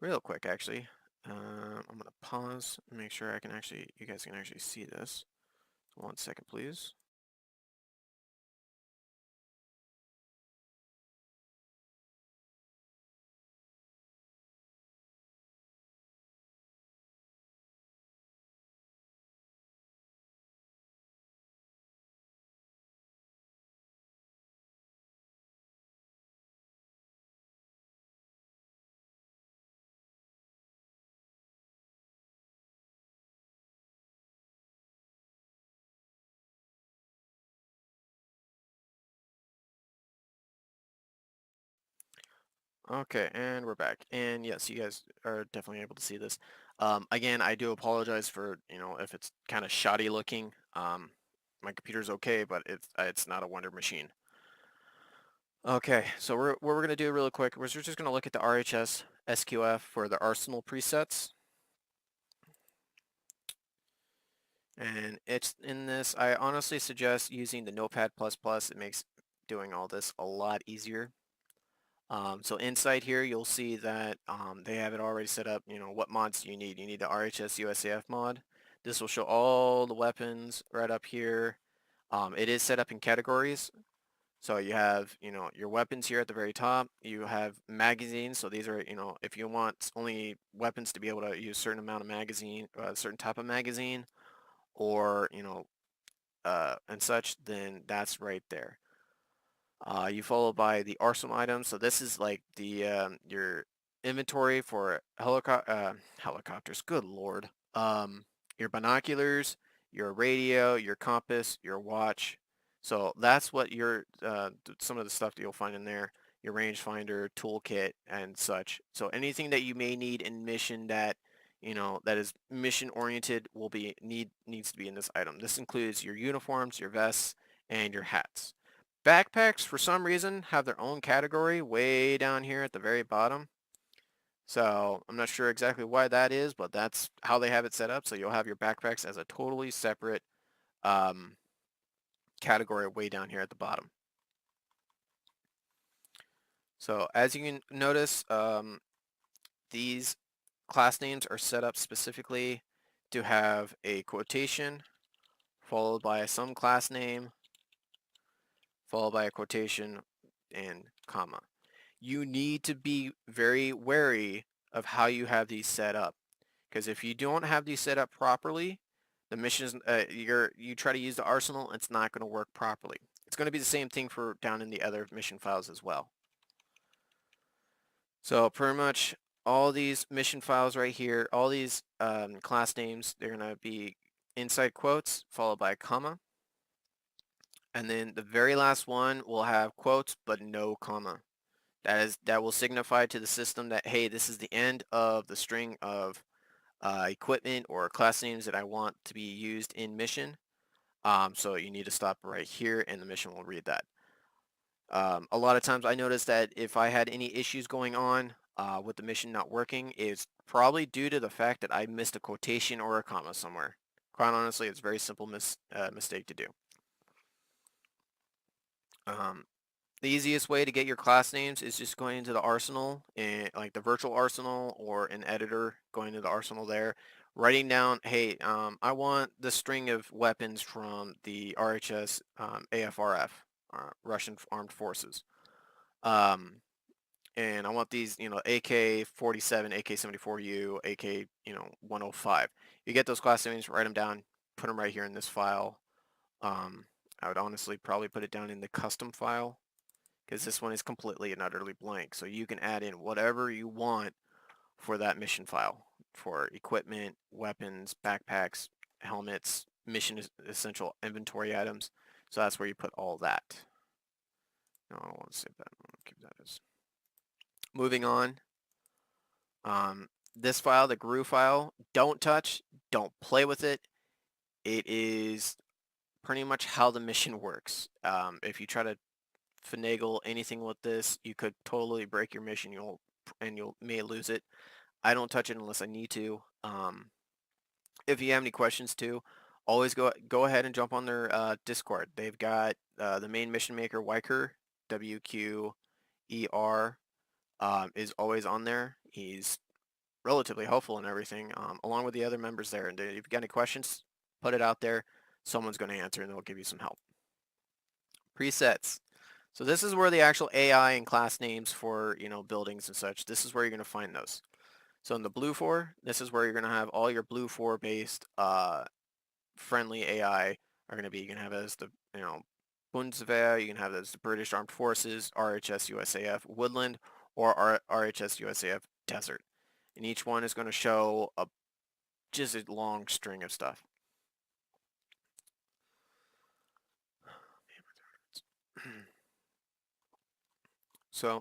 A: real quick actually, I'm going to pause and make sure you guys can actually see this. 1 second, please. Okay, and we're back. And yes, you guys are definitely able to see this. Again, I do apologize for, if it's kind of shoddy looking. My computer's okay, but it's not a Wonder Machine. Okay, so what we're going to do really quick was we're just going to look at the RHS SQF for the Arsenal presets. And it's in this, I honestly suggest using the Notepad++. It makes doing all this a lot easier. So inside here, you'll see that they have it already set up. What mods do you need? You need the RHS USAF mod. This will show all the weapons right up here. It is set up in categories. So you have, your weapons here at the very top. You have magazines. So these are, if you want only weapons to be able to use a certain amount of magazine, a certain type of magazine, or, and such, then that's right there. You follow by the arsenal items. So this is like the your inventory for helicopters. Good Lord. Your binoculars, your radio, your compass, your watch. So that's what some of the stuff that you'll find in there. Your rangefinder, toolkit, and such. So anything that you may need in mission that that is mission oriented needs to be in this item. This includes your uniforms, your vests, and your hats. Backpacks, for some reason, have their own category way down here at the very bottom. So I'm not sure exactly why that is, but that's how they have it set up. So you'll have your backpacks as a totally separate category way down here at the bottom. So as you can notice, these class names are set up specifically to have a quotation followed by some class name followed by a quotation and comma. You need to be very wary of how you have these set up, because if you don't have these set up properly, the missions you try to use the arsenal, it's not going to work properly. It's going to be the same thing for down in the other mission files as well. So pretty much all these mission files right here, all these class names, they're going to be inside quotes followed by a comma. And then the very last one will have quotes but no comma. That will signify to the system that, hey, this is the end of the string of equipment or class names that I want to be used in mission. So you need to stop right here and the mission will read that. A lot of times I noticed that if I had any issues going on with the mission not working, it's probably due to the fact that I missed a quotation or a comma somewhere. Quite honestly, it's a very simple mistake to do. The easiest way to get your class names is just going into the arsenal, and like the virtual arsenal or an editor, going to the arsenal there, writing down, hey, I want the string of weapons from the RHS AFRF, Russian Armed Forces. And I want these, AK-47, AK-74U, AK, 105. You get those class names, write them down, put them right here in this file. I would honestly probably put it down in the custom file, because this one is completely and utterly blank. So you can add in whatever you want for that mission file for equipment, weapons, backpacks, helmets, mission essential inventory items. So that's where you put all that. No, I won't save that. I'll keep that as. Moving on. This file, the GRU file, don't touch, don't play with it. It is pretty much how the mission works. If you try to finagle anything with this, you could totally break your mission. You may lose it. I don't touch it unless I need to. If you have any questions too, always go ahead and jump on their Discord. They've got the main mission maker Wyker, WQER, is always on there. He's relatively helpful and everything, along with the other members there. And if you've got any questions, put it out there. Someone's going to answer and they'll give you some help. Presets. So this is where the actual AI and class names for, buildings and such, this is where you're going to find those. So in the Blue 4, this is where you're going to have all your Blue 4 based friendly AI are going to be. You can have it as the, Bundeswehr, you can have it as the British Armed Forces, RHS USAF Woodland, or RHS USAF Desert. And each one is going to show just a long string of stuff. So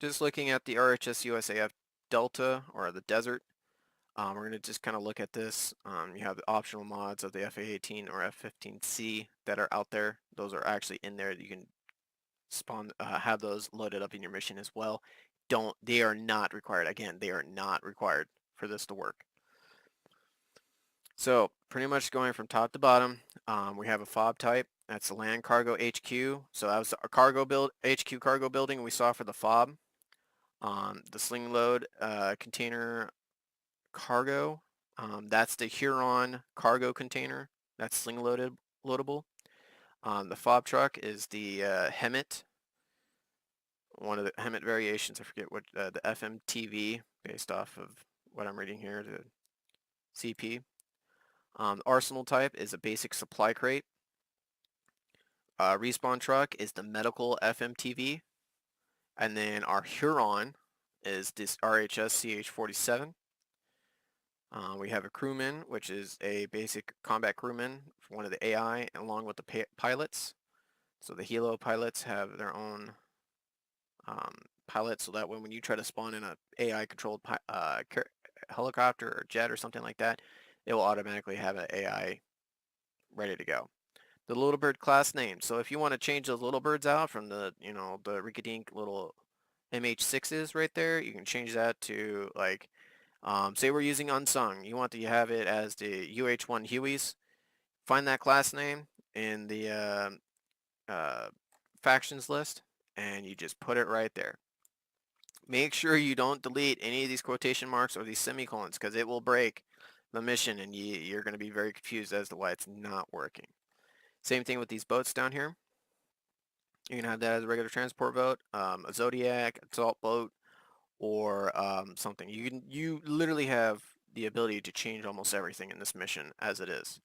A: just looking at the RHS USAF Delta, or the Desert, we're going to just kind of look at this. You have the optional mods of the FA-18 or F-15C that are out there. Those are actually in there. You can have those loaded up in your mission as well. They are not required. Again, they are not required for this to work. So pretty much going from top to bottom, we have a FOB type. That's the Land Cargo HQ. So that was our HQ cargo building we saw for the FOB. The sling load container cargo. That's the Huron cargo container. That's sling loadable. The FOB truck is the Hemet. One of the Hemet variations. I forget what the FMTV, based off of what I'm reading here, the CP. The Arsenal type is a basic supply crate. Respawn truck is the medical FMTV. And then our Huron is this RHS CH-47. We have a crewman, which is a basic combat crewman for one of the AI, along with the pilots. So the helo pilots have their own pilot, so that when you try to spawn in an AI-controlled helicopter or jet or something like that, it will automatically have an AI ready to go. The Little Bird class name. So if you want to change those little birds out from the, the Rinkadink little MH6s right there, you can change that to like, say we're using Unsung. You want to have it as the UH-1 Hueys. Find that class name in the factions list, and you just put it right there. Make sure you don't delete any of these quotation marks or these semicolons, because it will break the mission and you're going to be very confused as to why it's not working. Same thing with these boats down here. You can have that as a regular transport boat, a Zodiac, assault boat, or something. You literally have the ability to change almost everything in this mission as it is.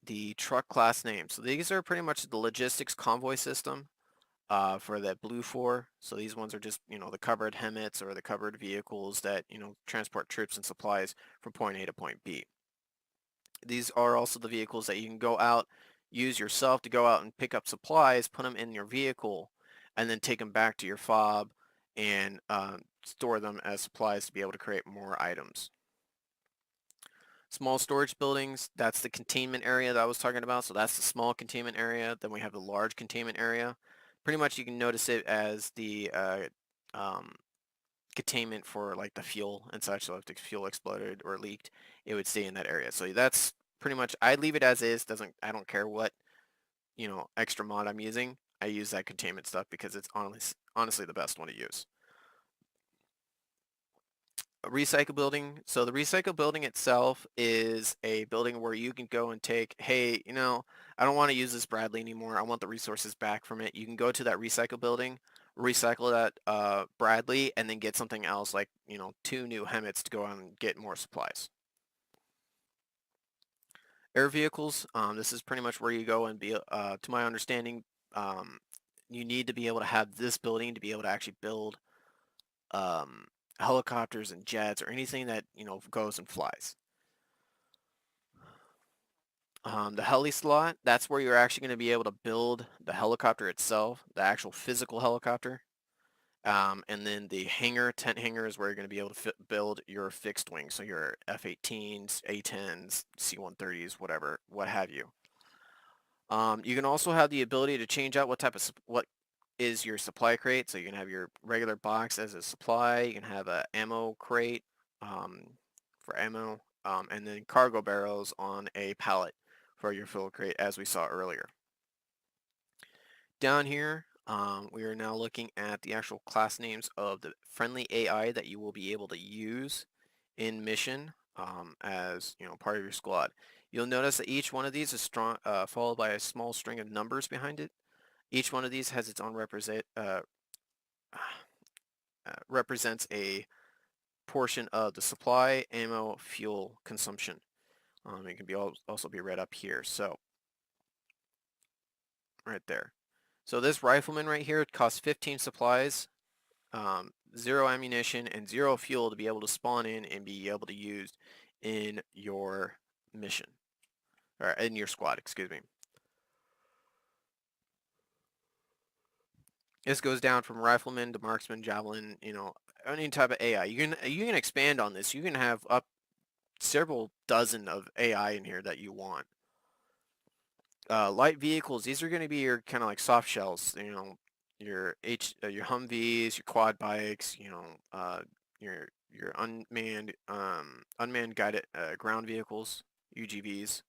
A: The truck class name. So these are pretty much the logistics convoy system for that Blue 4. So these ones are just, the covered HEMETs or the covered vehicles that, transport troops and supplies from point A to point B. These are also the vehicles that you can go out, use yourself to go out and pick up supplies, put them in your vehicle, and then take them back to your FOB and store them as supplies to be able to create more items. Small storage buildings, that's the containment area that I was talking about. So that's the small containment area. Then we have the large containment area. Pretty much you can notice it as the containment for like the fuel and such. So if the fuel exploded or leaked, it would stay in that area. So that's pretty much, I leave it as is. I don't care what, extra mod I'm using. I use that containment stuff because it's honestly the best one to use. A recycle building. So the recycle building itself is a building where you can go and take, hey, I don't want to use this Bradley anymore. I want the resources back from it. You can go to that recycle building, recycle that Bradley, and then get something else like, 2 new HEMETs to go out and get more supplies. Air vehicles. This is pretty much where you go and be, to my understanding, you need to be able to have this building to be able to actually build helicopters and jets or anything that goes and flies. The heli slot, that's where you're actually going to be able to build the helicopter itself, the actual physical helicopter. And then the tent hangar is where you're going to be able to build your fixed wing, so your F-18s, A-10s, C-130s, whatever, what have you. You can also have the ability to change out what is your supply crate. So you can have your regular box as a supply. You can have a ammo crate for ammo, and then cargo barrels on a pallet for your fuel crate, as we saw earlier. Down here, we are now looking at the actual class names of the friendly AI that you will be able to use in mission as part of your squad. You'll notice that each one of these is followed by a small string of numbers behind it. Each one of these has its own represents a portion of the supply, ammo, fuel consumption. It can be also be read up here. So right there. So this rifleman right here costs 15 supplies, 0 ammunition, and 0 fuel to be able to spawn in and be able to use in your mission, or in your squad, excuse me. This goes down from rifleman to marksman, javelin, any type of AI. You can expand on this. You can have up several dozen of AI in here that you want. Light vehicles, these are going to be your kind of like soft shells, your Humvees, your quad bikes, your unmanned guided ground vehicles, UGVs.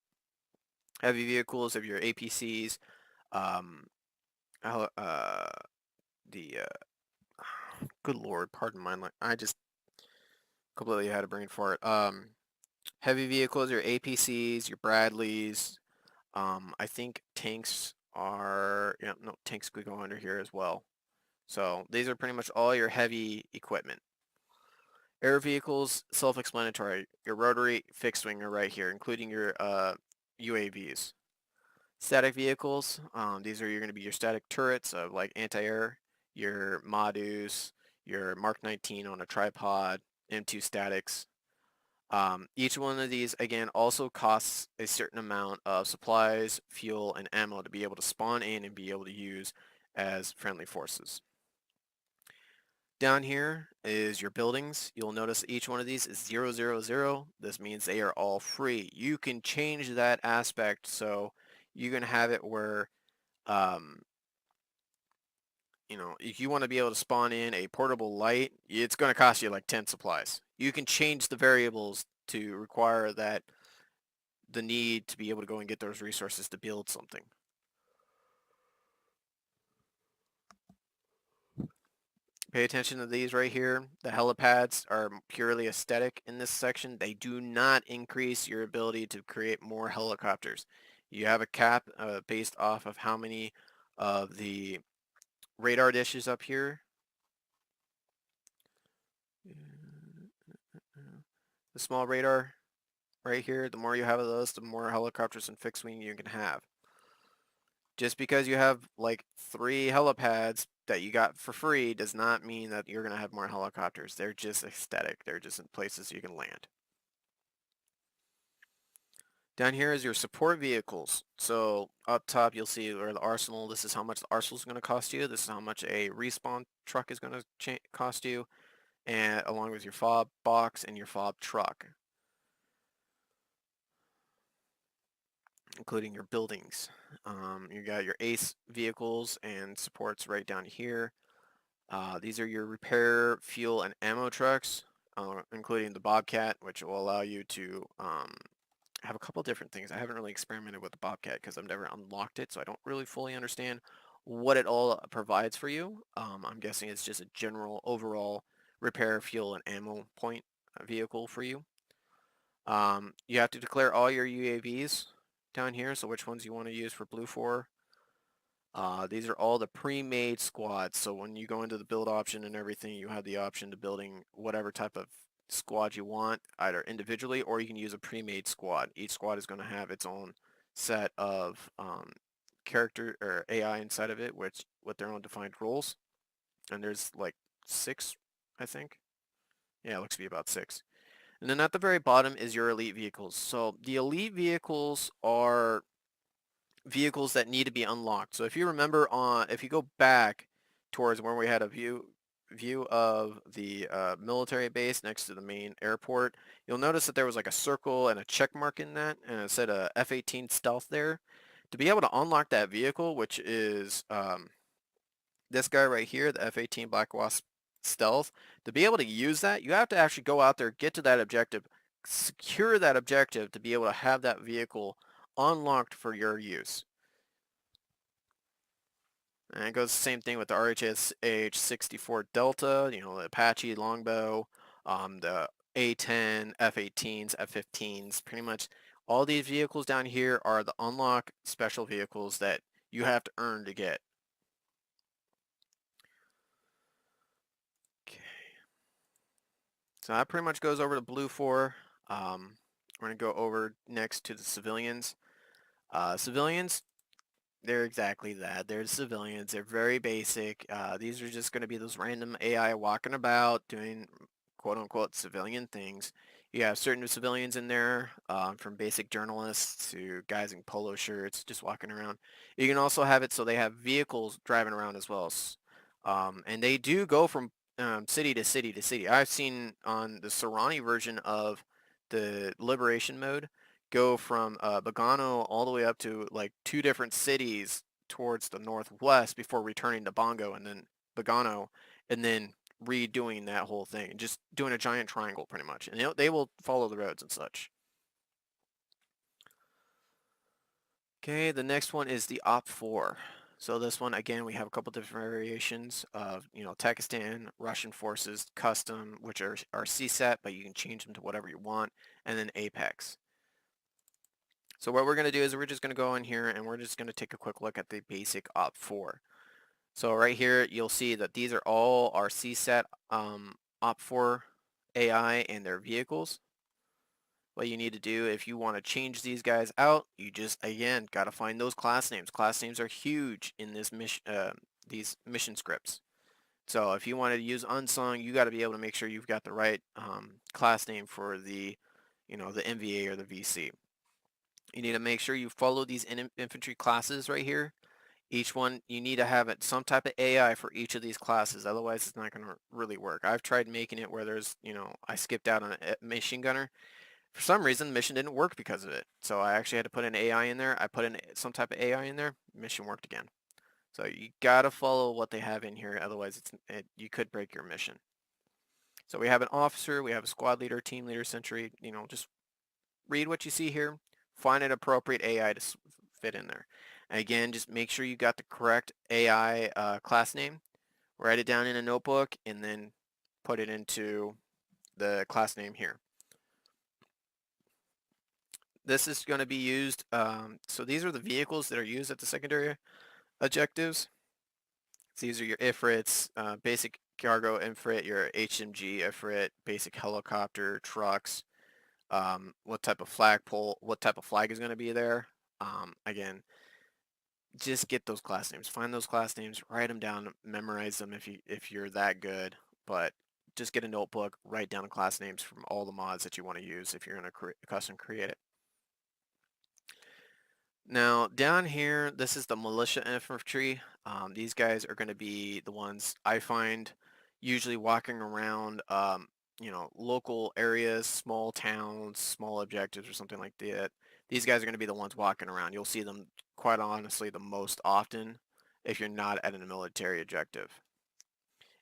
A: Heavy vehicles of your APCs, um, the good lord, pardon my I just completely had a brain fart. Heavy vehicles, your APCs, your Bradleys. I think tanks are, yeah, no, tanks could go under here as well. So these are pretty much all your heavy equipment. Air vehicles, self-explanatory. Your rotary fixed wing are right here, including your UAVs. Static vehicles, these are going to be your static turrets of like anti-air, your Madus, your Mark 19 on a tripod, M2 statics. Each one of these, again, also costs a certain amount of supplies, fuel, and ammo to be able to spawn in and be able to use as friendly forces. Down here is your buildings. You'll notice each one of these is 000. This means they are all free. You can change that aspect, so you can have it where um, if you want to be able to spawn in a portable light, it's going to cost you like 10 supplies. You can change the variables to require that the need to be able to go and get those resources to build something. Pay attention to these right here. The helipads are purely aesthetic in this section. They do not increase your ability to create more helicopters. You have a cap based off of how many of the radar dishes up here. The small radar right here, the more you have of those, the more helicopters and fixed wing you can have. Just because you have like 3 helipads that you got for free does not mean that you're going to have more helicopters. They're just aesthetic. They're just in places you can land. Down here is your support vehicles. So up top you'll see where the arsenal, this is how much the arsenal is going to cost you. This is how much a respawn truck is going to cost you, and along with your fob box and your fob truck, including your buildings. You got your ACE vehicles and supports right down here. These are your repair, fuel, and ammo trucks, including the Bobcat, which will allow you to have a couple different things. I haven't really experimented with the Bobcat because I've never unlocked it, so I don't really fully understand what it all provides for you. I'm guessing it's just a general overall repair, fuel, and ammo point vehicle for you. You have to declare all your UAVs down here, so which ones you want to use for Blue 4. These are all the pre-made squads, so when you go into the build option and everything, you have the option to building whatever type of squad you want, either individually or you can use a pre-made squad. Each squad is going to have its own set of character or AI inside of it, which with their own defined roles. And there's like 6, I think. Yeah, it looks to be about 6. And then at the very bottom is your elite vehicles. So the elite vehicles are vehicles that need to be unlocked. So if you remember if you go back towards where we had a view of the military base next to the main airport, you'll notice that there was like a circle and a check mark in that, and it said a F-18 stealth there. To be able to unlock that vehicle, which is this guy right here, the F-18 Black Wasp stealth, to be able to use that, you have to actually go out there, get to that objective, secure that objective to be able to have that vehicle unlocked for your use. And it goes the same thing with the RHS AH-64 Delta, you know, the Apache Longbow, the A-10, F-18s, F-15s, pretty much all these vehicles down here are the unlock special vehicles that you have to earn to get. Okay. So that pretty much goes over to Blue 4. We're going to go over next to the civilians. Civilians, they're exactly that. They're civilians. They're very basic. These are just going to be those random AI walking about doing quote-unquote civilian things. You have certain civilians in there, from basic journalists to guys in polo shirts just walking around. You can also have it so they have vehicles driving around as well. And they do go from city to city to city. I've seen on the Serrani version of the Liberation mode, go from Bogano all the way up to like 2 different cities towards the northwest before returning to Bongo and then Bogano, and then redoing that whole thing and just doing a giant triangle pretty much. And they will follow the roads and such. Okay, the next one is the Op 4. So this one, again, we have a couple different variations of, you know, Takistan, Russian forces, custom, which are CSAT, but you can change them to whatever you want, and then Apex. So what we're going to do is we're just going to go in here and we're just going to take a quick look at the basic Op 4. So right here, you'll see that these are all our CSAT Op 4 AI and their vehicles. What you need to do if you want to change these guys out, you just, again, got to find those class names. Class names are huge in this these mission scripts. So if you wanted to use unsung, you got to be able to make sure you've got the right class name for the, you know, the MVA or the VC. You need to make sure you follow these infantry classes right here. Each one, you need to have some type of AI for each of these classes. Otherwise, it's not going to really work. I've tried making it where there's, you know, I skipped out on a machine gunner. For some reason, the mission didn't work because of it. So I actually had to put an AI in there. I put in some type of AI in there. Mission worked again. So you got to follow what they have in here. Otherwise, you could break your mission. So we have an officer. We have a squad leader, team leader, sentry. You know, just read what you see here. Find an appropriate AI to fit in there. And again, just make sure you got the correct AI class name. Write it down in a notebook and then put it into the class name here. This is going to be used, so these are the vehicles that are used at the secondary objectives. So these are your IFRITs, basic cargo IFRIT, your HMG IFRIT, basic helicopter, trucks, what type of flagpole, what type of flag is going to be there. Again, just get those class names. Find those class names, write them down, memorize them if you're that good. But just get a notebook, write down the class names from all the mods that you want to use if you're going to custom create it. Now down here, this is the militia infantry. These guys are going to be the ones I find usually walking around, you know, local areas, small towns, small objectives or something like that. These guys are going to be the ones walking around. You'll see them quite honestly the most often if you're not at a military objective.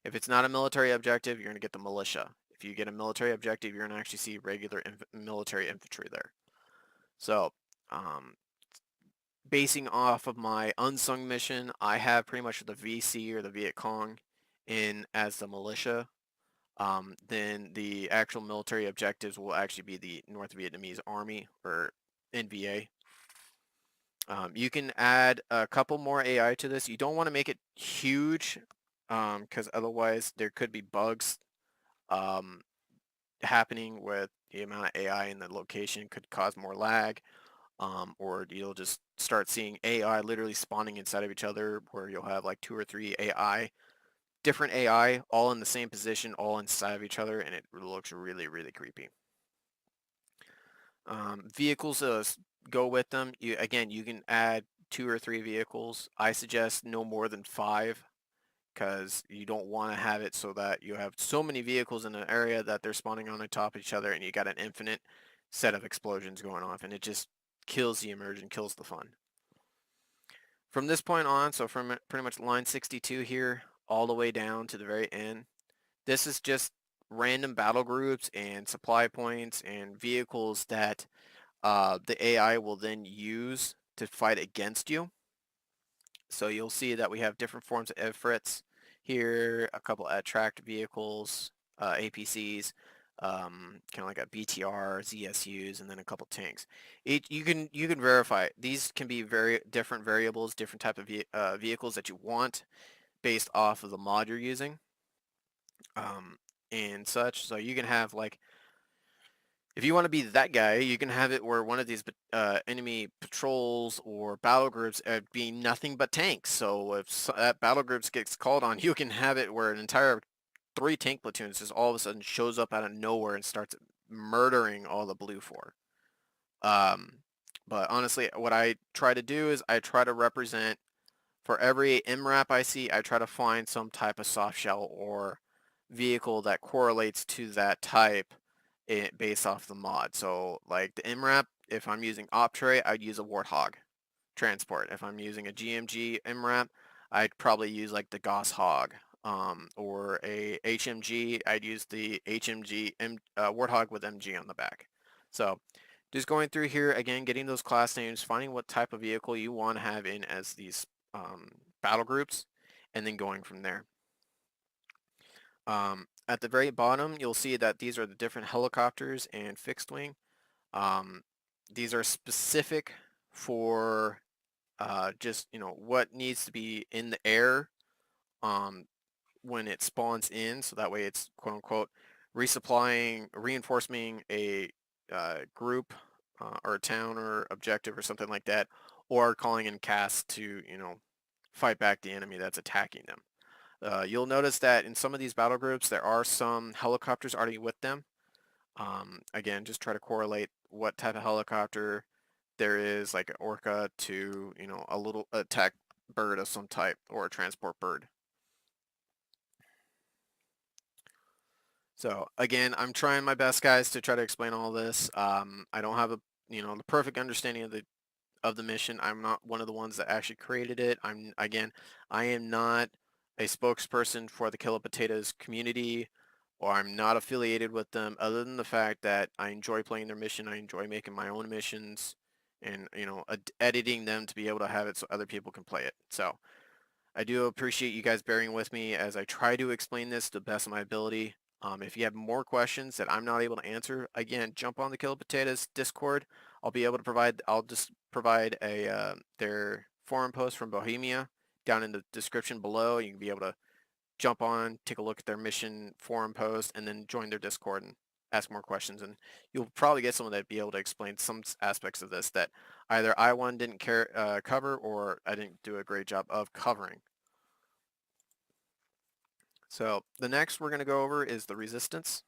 A: If it's not a military objective, you're going to get the militia. If you get a military objective, you're going to actually see regular military infantry there. So, basing off of my unsung mission, I have pretty much the VC or the Viet Cong in as the militia. Then the actual military objectives will actually be the North Vietnamese Army or NVA. You can add a couple more AI to this. You don't want to make it huge because otherwise there could be bugs happening with the amount of AI in the location, could cause more lag. Or you'll just start seeing AI literally spawning inside of each other where you'll have like 2 or 3 AI, different AI, all in the same position, all inside of each other, and it looks really, really creepy. Vehicles go with them. Again, you can add 2 or 3 vehicles. I suggest no more than 5 because you don't want to have it so that you have so many vehicles in an area that they're spawning on top of each other and you got an infinite set of explosions going off, and it just kills the immersion, kills the fun. From this point on, so from pretty much line 62 here all the way down to the very end, this is just random battle groups and supply points and vehicles that the AI will then use to fight against you. So you'll see that we have different forms of efforts here, a couple of tracked vehicles, APCs, kind of like a BTR, ZSUs, and then a couple tanks. You can verify these can be very different variables, different type of vehicles that you want based off of the mod you're using, um, and such. So you can have like if you want to be that guy, you can have it where one of these enemy patrols or battle groups be nothing but tanks. So if that battle groups gets called on, you can have it where an entire 3 tank platoons just all of a sudden shows up out of nowhere and starts murdering all the blue for. Um, but honestly, what I try to do is I try to represent for every MRAP I see, I try to find some type of soft shell or vehicle that correlates to that type based off the mod. So like the MRAP, if I'm using Optray, I'd use a Warthog transport. If I'm using a GMG MRAP, I'd probably use like the Gosshog. Or a HMG, I'd use the HMG Warthog with MG on the back. So just going through here again, getting those class names, finding what type of vehicle you want to have in as these battle groups, and then going from there. At the very bottom, you'll see that these are the different helicopters and fixed wing. These are specific for just what needs to be in the air when it spawns in, so that way it's quote unquote resupplying, reinforcing a group or a town or objective or something like that, or calling in cast to fight back the enemy that's attacking them. You'll notice that in some of these battle groups there are some helicopters already with them. Again, just try to correlate what type of helicopter there is, like an orca to a little attack bird of some type or a transport bird. So again, I'm trying my best, guys, to try to explain all this. I don't have the perfect understanding of the mission. I'm not one of the ones that actually created it. I am not a spokesperson for the KillahPotatoes community, or I'm not affiliated with them, other than the fact that I enjoy playing their mission. I enjoy making my own missions, and editing them to be able to have it so other people can play it. So I do appreciate you guys bearing with me as I try to explain this to the best of my ability. If you have more questions that I'm not able to answer, again, jump on the KillahPotatoes Discord. I'll just provide their forum post from Bohemia down in the description below. You can be able to jump on, take a look at their mission forum post, and then join their Discord and ask more questions. And you'll probably get someone that'd be able to explain some aspects of this that either I didn't cover, or I didn't do a great job of covering. So the next we're going to go over is the resistance.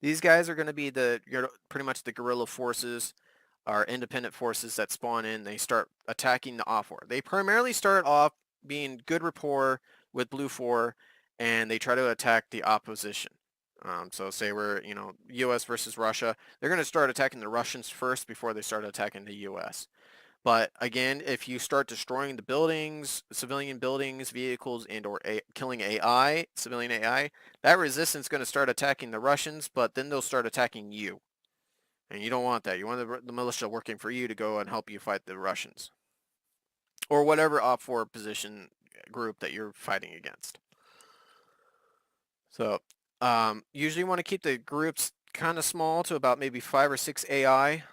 A: These guys are going to be pretty much the guerrilla forces, or independent forces that spawn in. They start attacking the off-war. They primarily start off being good rapport with Blue 4, and they try to attack the opposition. So say we're, U.S. versus Russia. They're going to start attacking the Russians first before they start attacking the U.S. But again, if you start destroying the buildings, civilian buildings, vehicles, and or killing AI, civilian AI, that resistance is going to start attacking the Russians, but then they'll start attacking you. And you don't want that. You want the militia working for you to go and help you fight the Russians. Or whatever op-4 position group that you're fighting against. So usually you want to keep the groups kind of small to about maybe 5 or 6 AI.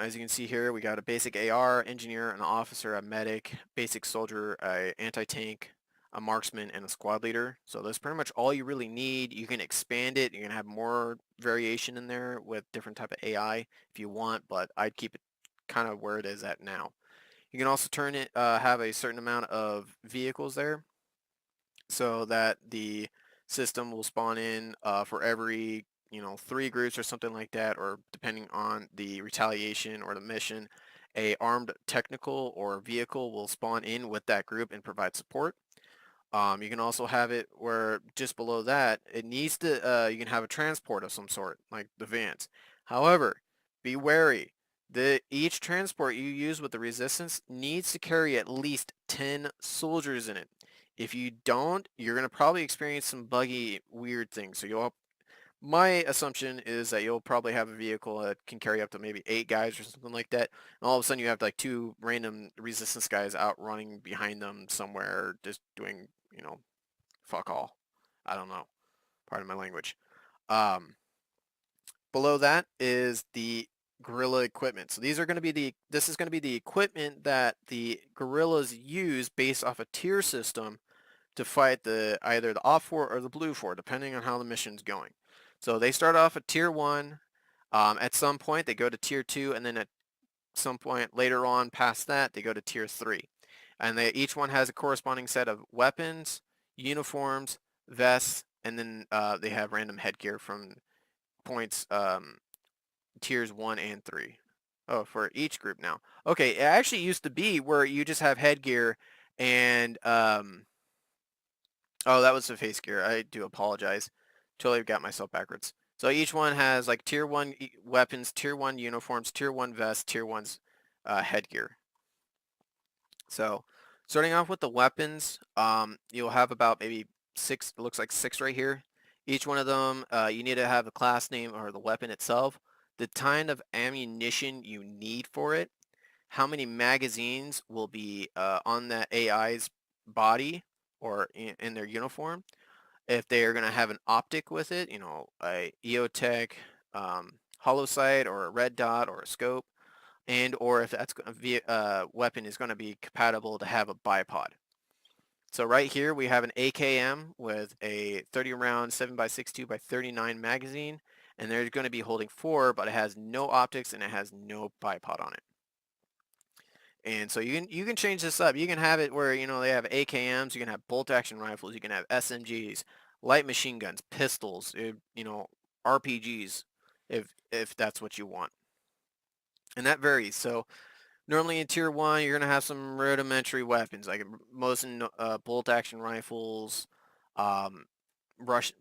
A: As you can see here, we got a basic AR, engineer, an officer, a medic, basic soldier, a anti-tank, a marksman, and a squad leader. So that's pretty much all you really need. You can expand it. You can have more variation in there with different type of AI if you want, but I'd keep it kind of where it is at now. You can also have a certain amount of vehicles there, so that the system will spawn in for every 3 groups or something like that, or depending on the retaliation or the mission, a armed technical or vehicle will spawn in with that group and provide support. You can also have it where just below that, it needs to, you can have a transport of some sort, like the vans. However, be wary. Each transport you use with the resistance needs to carry at least 10 soldiers in it. If you don't, you're going to probably experience some buggy, weird things. So My assumption is that you'll probably have a vehicle that can carry up to maybe 8 guys or something like that. And all of a sudden you have like two random resistance guys out running behind them somewhere, just doing, fuck all. I don't know. Pardon my language. Um, Below that is the guerrilla equipment. So this is going to be the equipment that the guerrillas use based off a tier system to fight either the off fort or the blue fort, depending on how the mission's going. So they start off at tier 1. At some point they go to tier 2, and then at some point later on past that they go to tier 3. And each one has a corresponding set of weapons, uniforms, vests, and then they have random headgear from points tiers 1 and 3. Oh, for each group now. Okay, it actually used to be where you just have headgear and oh, that was the face gear. I do apologize. Totally got myself backwards. So each one has like tier 1 weapons, tier 1 uniforms, tier 1 vests, tier 1's headgear. So starting off with the weapons, you'll have about maybe 6, it looks like 6 right here. Each one of them, you need to have the class name or the weapon itself, the kind of ammunition you need for it, how many magazines will be on that AI's body or in their uniform, if they are going to have an optic with it, a EOTech, hollow sight, or a red dot, or a scope, and or if that's weapon is going to be compatible to have a bipod. So right here we have an AKM with a 30 round 7x62 by 39 magazine, and they're going to be holding 4, but it has no optics and it has no bipod on it. And so you can change this up. You can have it where they have AKMs, you can have bolt action rifles, you can have SMGs, light machine guns, pistols, RPGs, if that's what you want. And that varies. So normally in tier 1 you're gonna have some rudimentary weapons like most bolt action rifles, um, Rush,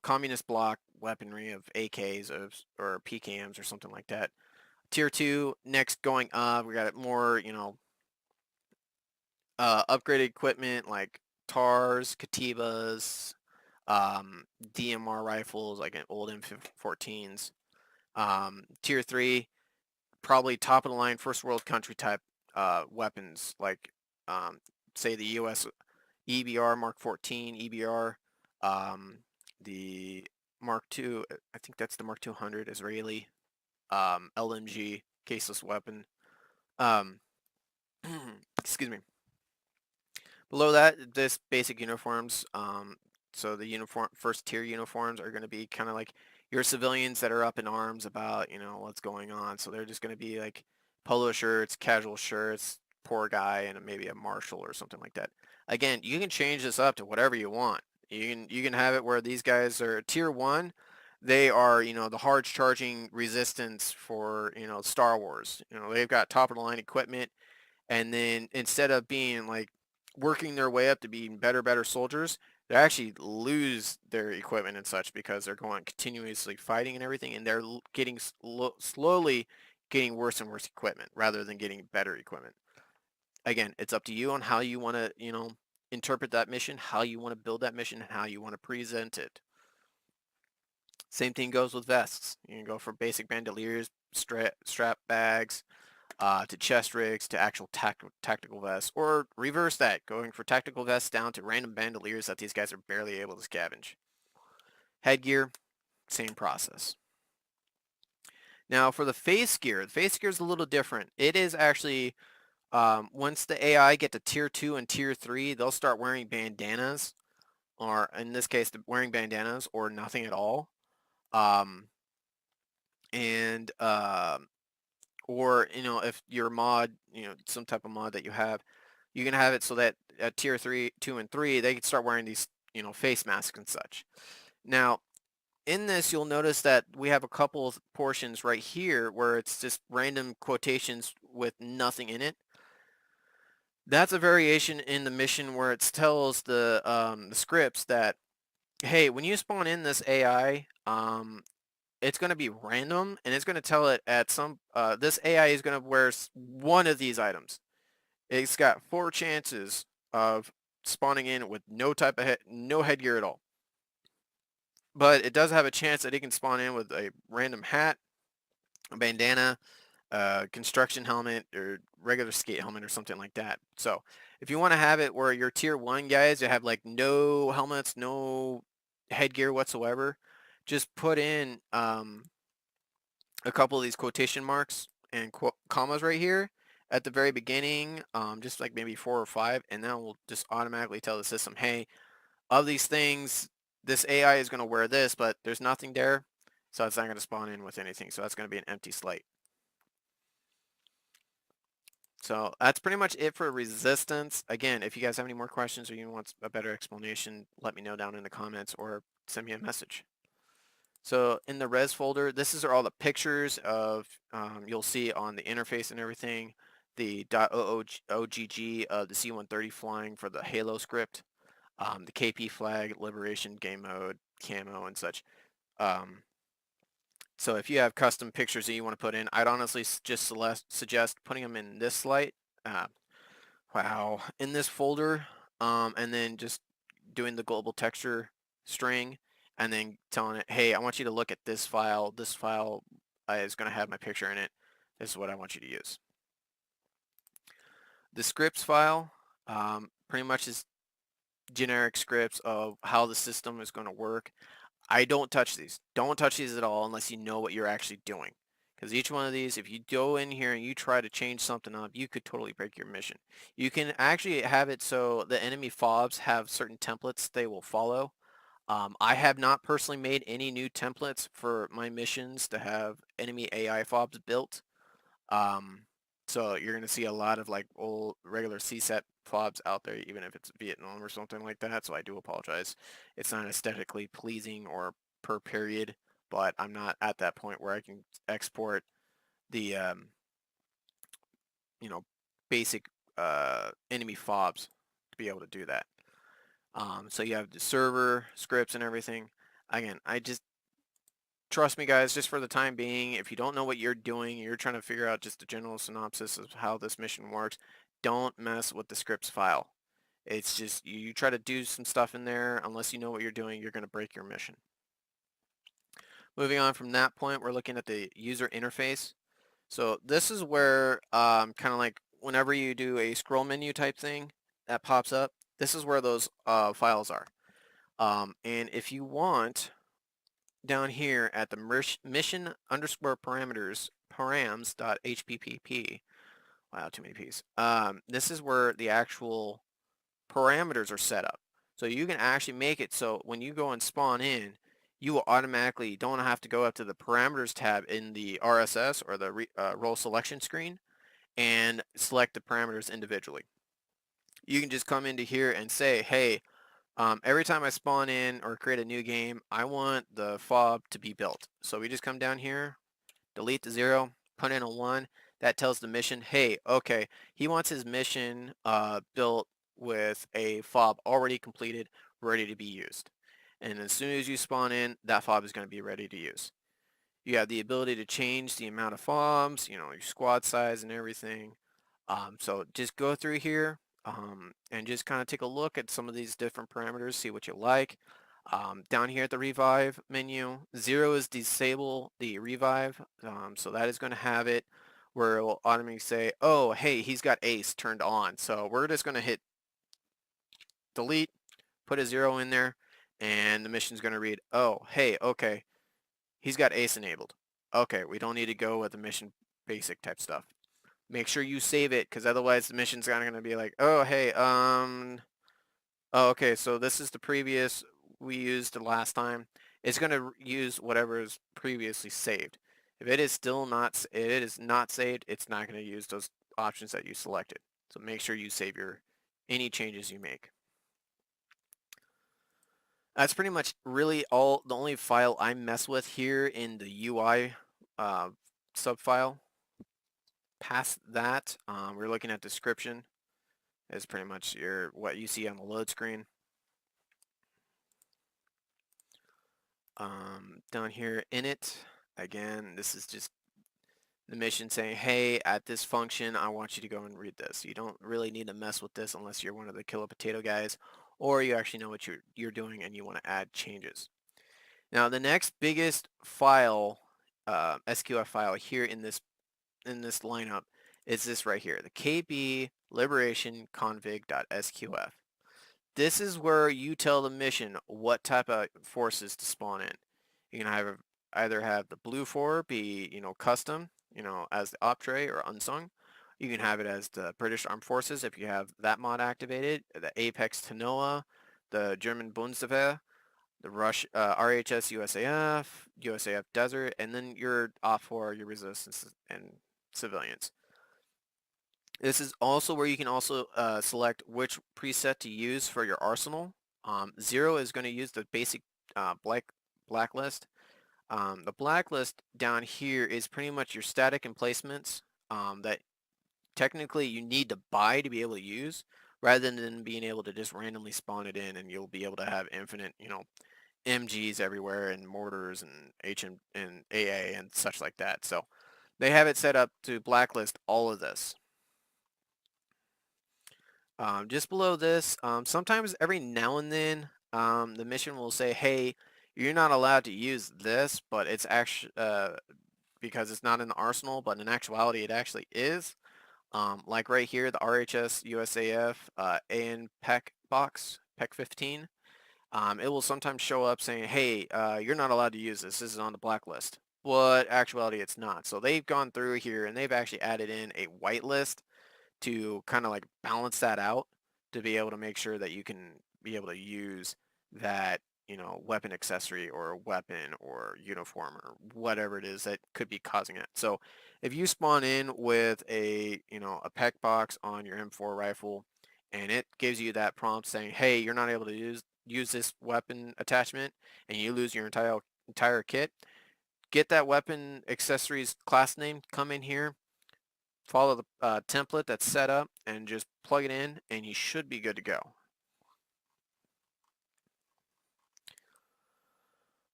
A: communist block weaponry of AKs or PKMs or something like that. Tier 2, next going up, we got more, upgraded equipment like TARs, Kativas, DMR rifles like an old M14s. Tier 3, probably top of the line first world country type weapons like say the US EBR Mark 14 EBR, um, the Mark II, I think that's the Mark 200 Israeli, LMG caseless weapon. Um, excuse me. Below that, this basic uniforms. So the first tier uniforms are going to be kind of like your civilians that are up in arms about, what's going on. So they're just going to be like polo shirts, casual shirts, poor guy, and maybe a marshal or something like that. Again, you can change this up to whatever you want. You can have it where these guys are tier 1. They are, the hard charging resistance for, Star Wars. They've got top of the line equipment, and then instead of being like working their way up to being better soldiers, they actually lose their equipment and such because they're going continuously fighting and everything, and they're getting slowly getting worse and worse equipment rather than getting better equipment. Again, it's up to you on how you want to, interpret that mission, how you want to build that mission, and how you want to present it. Same thing goes with vests. You can go from basic bandoliers, strap bags, to chest rigs, to actual tactical vests, or reverse that, going for tactical vests down to random bandoliers that these guys are barely able to scavenge. Headgear, same process. Now for the face gear is a little different. It is actually, once the AI get to tier 2 and tier 3, they'll start wearing bandanas, or in this case, wearing bandanas or nothing at all. Um, and or if your mod, some type of mod that you can have it so that at tier 3, 2, and 3 they can start wearing these face masks and such. Now in this you'll notice that we have a couple of portions right here where it's just random quotations with nothing in it. That's a variation in the mission where it tells the scripts that, hey, when you spawn in this AI, it's going to be random, and it's going to tell it at this AI is going to wear one of these items. It's got 4 chances of spawning in with no type of no headgear at all. but it does have a chance that it can spawn in with a random hat, a bandana, construction helmet, or regular skate helmet or something like that. So if you want to have it where your tier 1 guys, you have like no helmets, no headgear whatsoever, just put in a couple of these quotation marks and commas right here at the very beginning, just like maybe 4 or 5, and then we'll just automatically tell the system, hey, of these things, this AI is going to wear this, but there's nothing there, so it's not going to spawn in with anything. So that's going to be an empty slate. So that's pretty much it for resistance. Again, if you guys have any more questions or you want a better explanation, let me know down in the comments or send me a message. So in the res folder, this is all the pictures of, you'll see on the interface and everything, the .oogg of the C-130 flying for the Halo script, the KP flag, liberation, game mode, camo, and such. So if you have custom pictures that you want to put in, I'd honestly just suggest putting them in this slide. In this folder, and then just doing the global texture string, and then telling it, hey, I want you to look at this file. This file is going to have my picture in it. This is what I want you to use. The scripts file pretty much is generic scripts of how the system is going to work. I don't touch these. Don't touch these at all unless you know what you're actually doing. Because each one of these, if you go in here and you try to change something up, you could totally break your mission. You can actually have it so the enemy fobs have certain templates they will follow. I have not personally made any new templates for my missions to have enemy AI fobs built. Um, so you're going to see a lot of like old regular CSET fobs out there, even if it's Vietnam or something like that. So I do apologize. It's not aesthetically pleasing or per period, but I'm not at that point where I can export the, you know, basic enemy fobs to be able to do that. So you have the server scripts and everything. Again, I just trust me, guys, just for the time being, if you don't know what you're doing, you're trying to figure out just a general synopsis of how this mission works, don't mess with the scripts file. It's just, you try to do some stuff in there, unless you know what you're doing, you're going to break your mission. Moving on from that point, we're looking at the user interface. So this is where, kind of like whenever you do a scroll menu type thing that pops up, this is where those files are. And if you want, down here at the mission underscore parameters params.hppp. Wow, too many P's. This is where the actual parameters are set up. So you can actually make it so when you go and spawn in, you will automatically don't have to go up to the parameters tab in the RSS or the role selection screen and select the parameters individually. You can just come into here and say, hey, every time I spawn in or create a new game, I want the fob to be built. So we just come down here, delete the 0, put in a 1. That tells the mission, hey, okay, he wants his mission built with a fob already completed, ready to be used. And as soon as you spawn in, that fob is going to be ready to use. You have the ability to change the amount of fobs, your squad size and everything. So just go through here and just kind of take a look at some of these different parameters, see what you like. Down here at the revive menu, 0 is disable the revive. So that is going to have it where it will automatically say, oh, hey, he's got ace turned on. So we're just going to hit delete, put a 0 in there, and the mission's going to read, oh, hey, okay, he's got ace enabled. Okay, we don't need to go with the mission basic type stuff. Make sure you save it, because otherwise the mission's kind of going to be like, oh, hey, oh, okay, so this is the previous we used the last time. It's going to use whatever is previously saved. If it is still not, it is not saved, it's not going to use those options that you selected. So make sure you save any changes you make. That's pretty much really the only file I mess with here in the UI subfile. Past that, we're looking at description. Is pretty much what you see on the load screen. Down here in it, again, this is just the mission saying, hey, at this function, I want you to go and read this. You don't really need to mess with this unless you're one of the KillahPotatoe guys, or you actually know what you're doing and you want to add changes. Now the next biggest file, SQF file here in this lineup is this right here, the KB liberation config.sqf. This is where you tell the mission what type of forces to spawn in. You can either have the blue 4 be, custom, as the op tray or unsung. You can have it as the British Armed Forces if you have that mod activated, the Apex Tanoa, the German Bundeswehr, the RHS USAF, USAF Desert, and then your op for your resistance and civilians. This is also where you can also select which preset to use for your arsenal. 0 is going to use the basic blacklist. The blacklist down here is pretty much your static emplacements that technically you need to buy to be able to use, rather than being able to just randomly spawn it in and you'll be able to have infinite, MGs everywhere and mortars and HM and AA and such like that. So they have it set up to blacklist all of this. Just below this, sometimes every now and then the mission will say, hey, you're not allowed to use this, but it's actually because it's not in the arsenal, but in actuality it actually is. Like right here, the RHS USAF AN PEC box, PEC 15. It will sometimes show up saying, hey, you're not allowed to use this. This is on the blacklist. But actuality it's not. So they've gone through here and they've actually added in a whitelist to kind of like balance that out, to be able to make sure that you can be able to use that, weapon accessory or weapon or uniform or whatever it is that could be causing it. So if you spawn in with a PEC box on your M4 rifle and it gives you that prompt saying, hey, you're not able to use this weapon attachment, and you lose your entire kit, get that weapon accessories class name, come in here, follow the template that's set up, and just plug it in, and you should be good to go.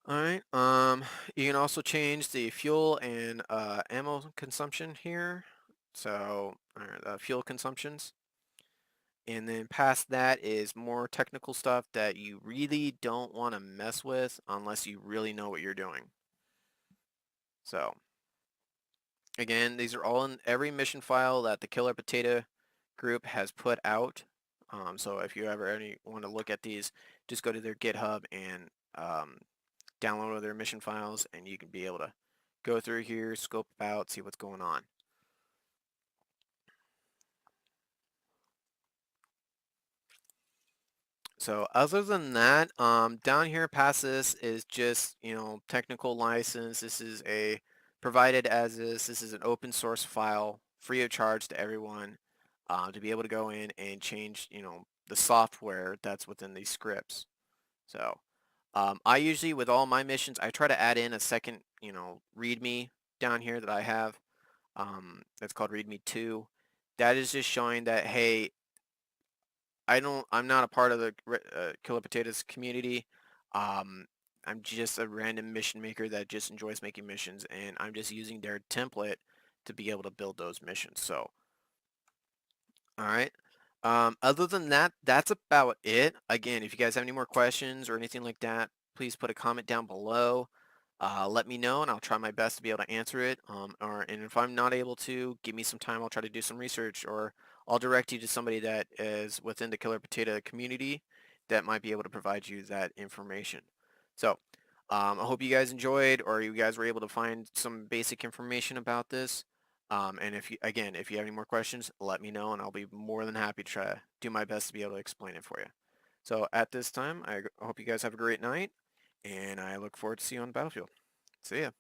A: Alright, you can also change the fuel and ammo consumption here. So, fuel consumptions. And then past that is more technical stuff that you really don't want to mess with unless you really know what you're doing. So, again, these are all in every mission file that the KillahPotatoe group has put out. So if you ever want to look at these, just go to their GitHub and download their mission files, and you can be able to go through here, scope out, see what's going on. So other than that, down here past this is just, technical license. This is a provided as this is an open source file, free of charge to everyone, to be able to go in and change, the software that's within these scripts. So I usually, with all my missions, I try to add in a second, README down here that I have. That's called README 2. That is just showing that, hey, I'm not a part of the KillahPotatoes community. Um, I'm just a random mission maker that just enjoys making missions, and I'm just using their template to be able to build those missions. So, all right. Other than that, that's about it. Again, if you guys have any more questions or anything like that, please put a comment down below. Let me know, and I'll try my best to be able to answer it. And if I'm not able to, give me some time. I'll try to do some research, or I'll direct you to somebody that is within the KillahPotatoe community that might be able to provide you that information. So, I hope you guys enjoyed, or you guys were able to find some basic information about this. And if you have any more questions, let me know, and I'll be more than happy to try to do my best to be able to explain it for you. So at this time, I hope you guys have a great night, and I look forward to seeing you on the battlefield. See ya.